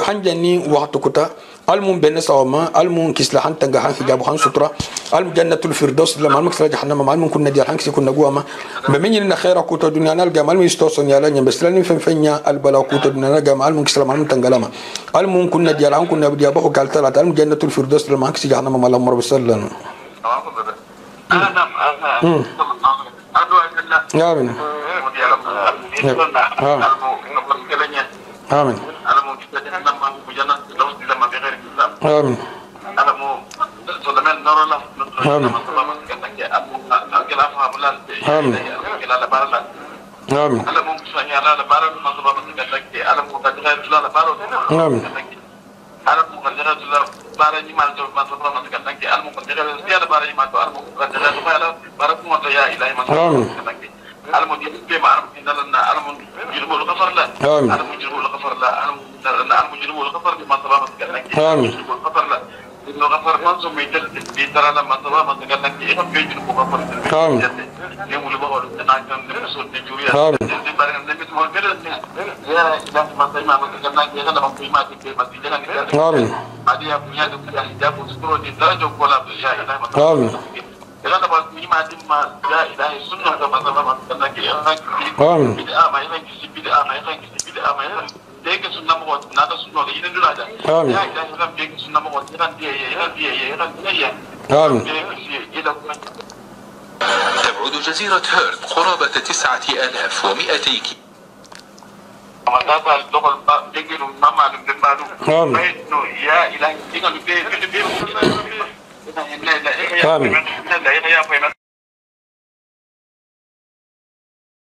[SPEAKER 1] حنجني وقتكتا المون بين سوما المون كسلحان تنغا حان حجاب حان سترا الجنه الفردوس لما المكسر جهنم ما المون كنا ديال حنكسي كنا غوما بمنين خير كوتو دنيا نال جمال مستوسن يالا نيمبسلاني فنفنيا البلا كوتو دنيا جمال المون كسلام المون تنغلاما المون كنا ديال حان كنا بديا بخو قالتلا الجنه الفردوس لما حنكسي جهنم ما الله رب سلام آمين آمين آمين
[SPEAKER 2] alamu solamen norola kanake amu kala famulan kala la barala
[SPEAKER 1] آمين
[SPEAKER 2] alamu sanya la barala masaba kanake alamu kadra la barala
[SPEAKER 1] آمين
[SPEAKER 2] alamu kadra la barani manto masaba kanake alamu kadra la barani manto alamu kadra la barakum wa ya ilahi masaba kanake alamu di ma alamu indalna alamu jirbu al-ghafar la alamu jirbu al-ghafar la alamu jirbu al-ghafar masaba kanake
[SPEAKER 1] آمين
[SPEAKER 2] al-ghafar la إنه غفر منصب ميتل بيترى لما طبعا ما تقول لك إيه بيجي نبغى غفر يوم اللي بقول أنا كان نفسه نجوري بارين النبي تقول كده يا إذا ما سمع ما تقول لك يا هذا ما ما تقول ما تقول لك
[SPEAKER 1] آمين
[SPEAKER 2] هذه يا بنيا تقول يا حجاب وسكرو دي درجة ولا يا إله ما
[SPEAKER 1] آمين
[SPEAKER 2] إذا أنا بقول ما ما يا إله السنة ما ما تقول لك
[SPEAKER 1] آمين
[SPEAKER 2] بدأ ما يخلي كسي بدأ ما يخلي كسي بدأ ما يخلي ديك سنة ما هو نادا سنة اللي يندل هذا
[SPEAKER 1] آمين
[SPEAKER 2] يا إله يخلي ديك سنة ما هو يخلي
[SPEAKER 1] آمين
[SPEAKER 3] تبعد جزيرة هيرد قرابة 9200 كيلو.
[SPEAKER 1] آمين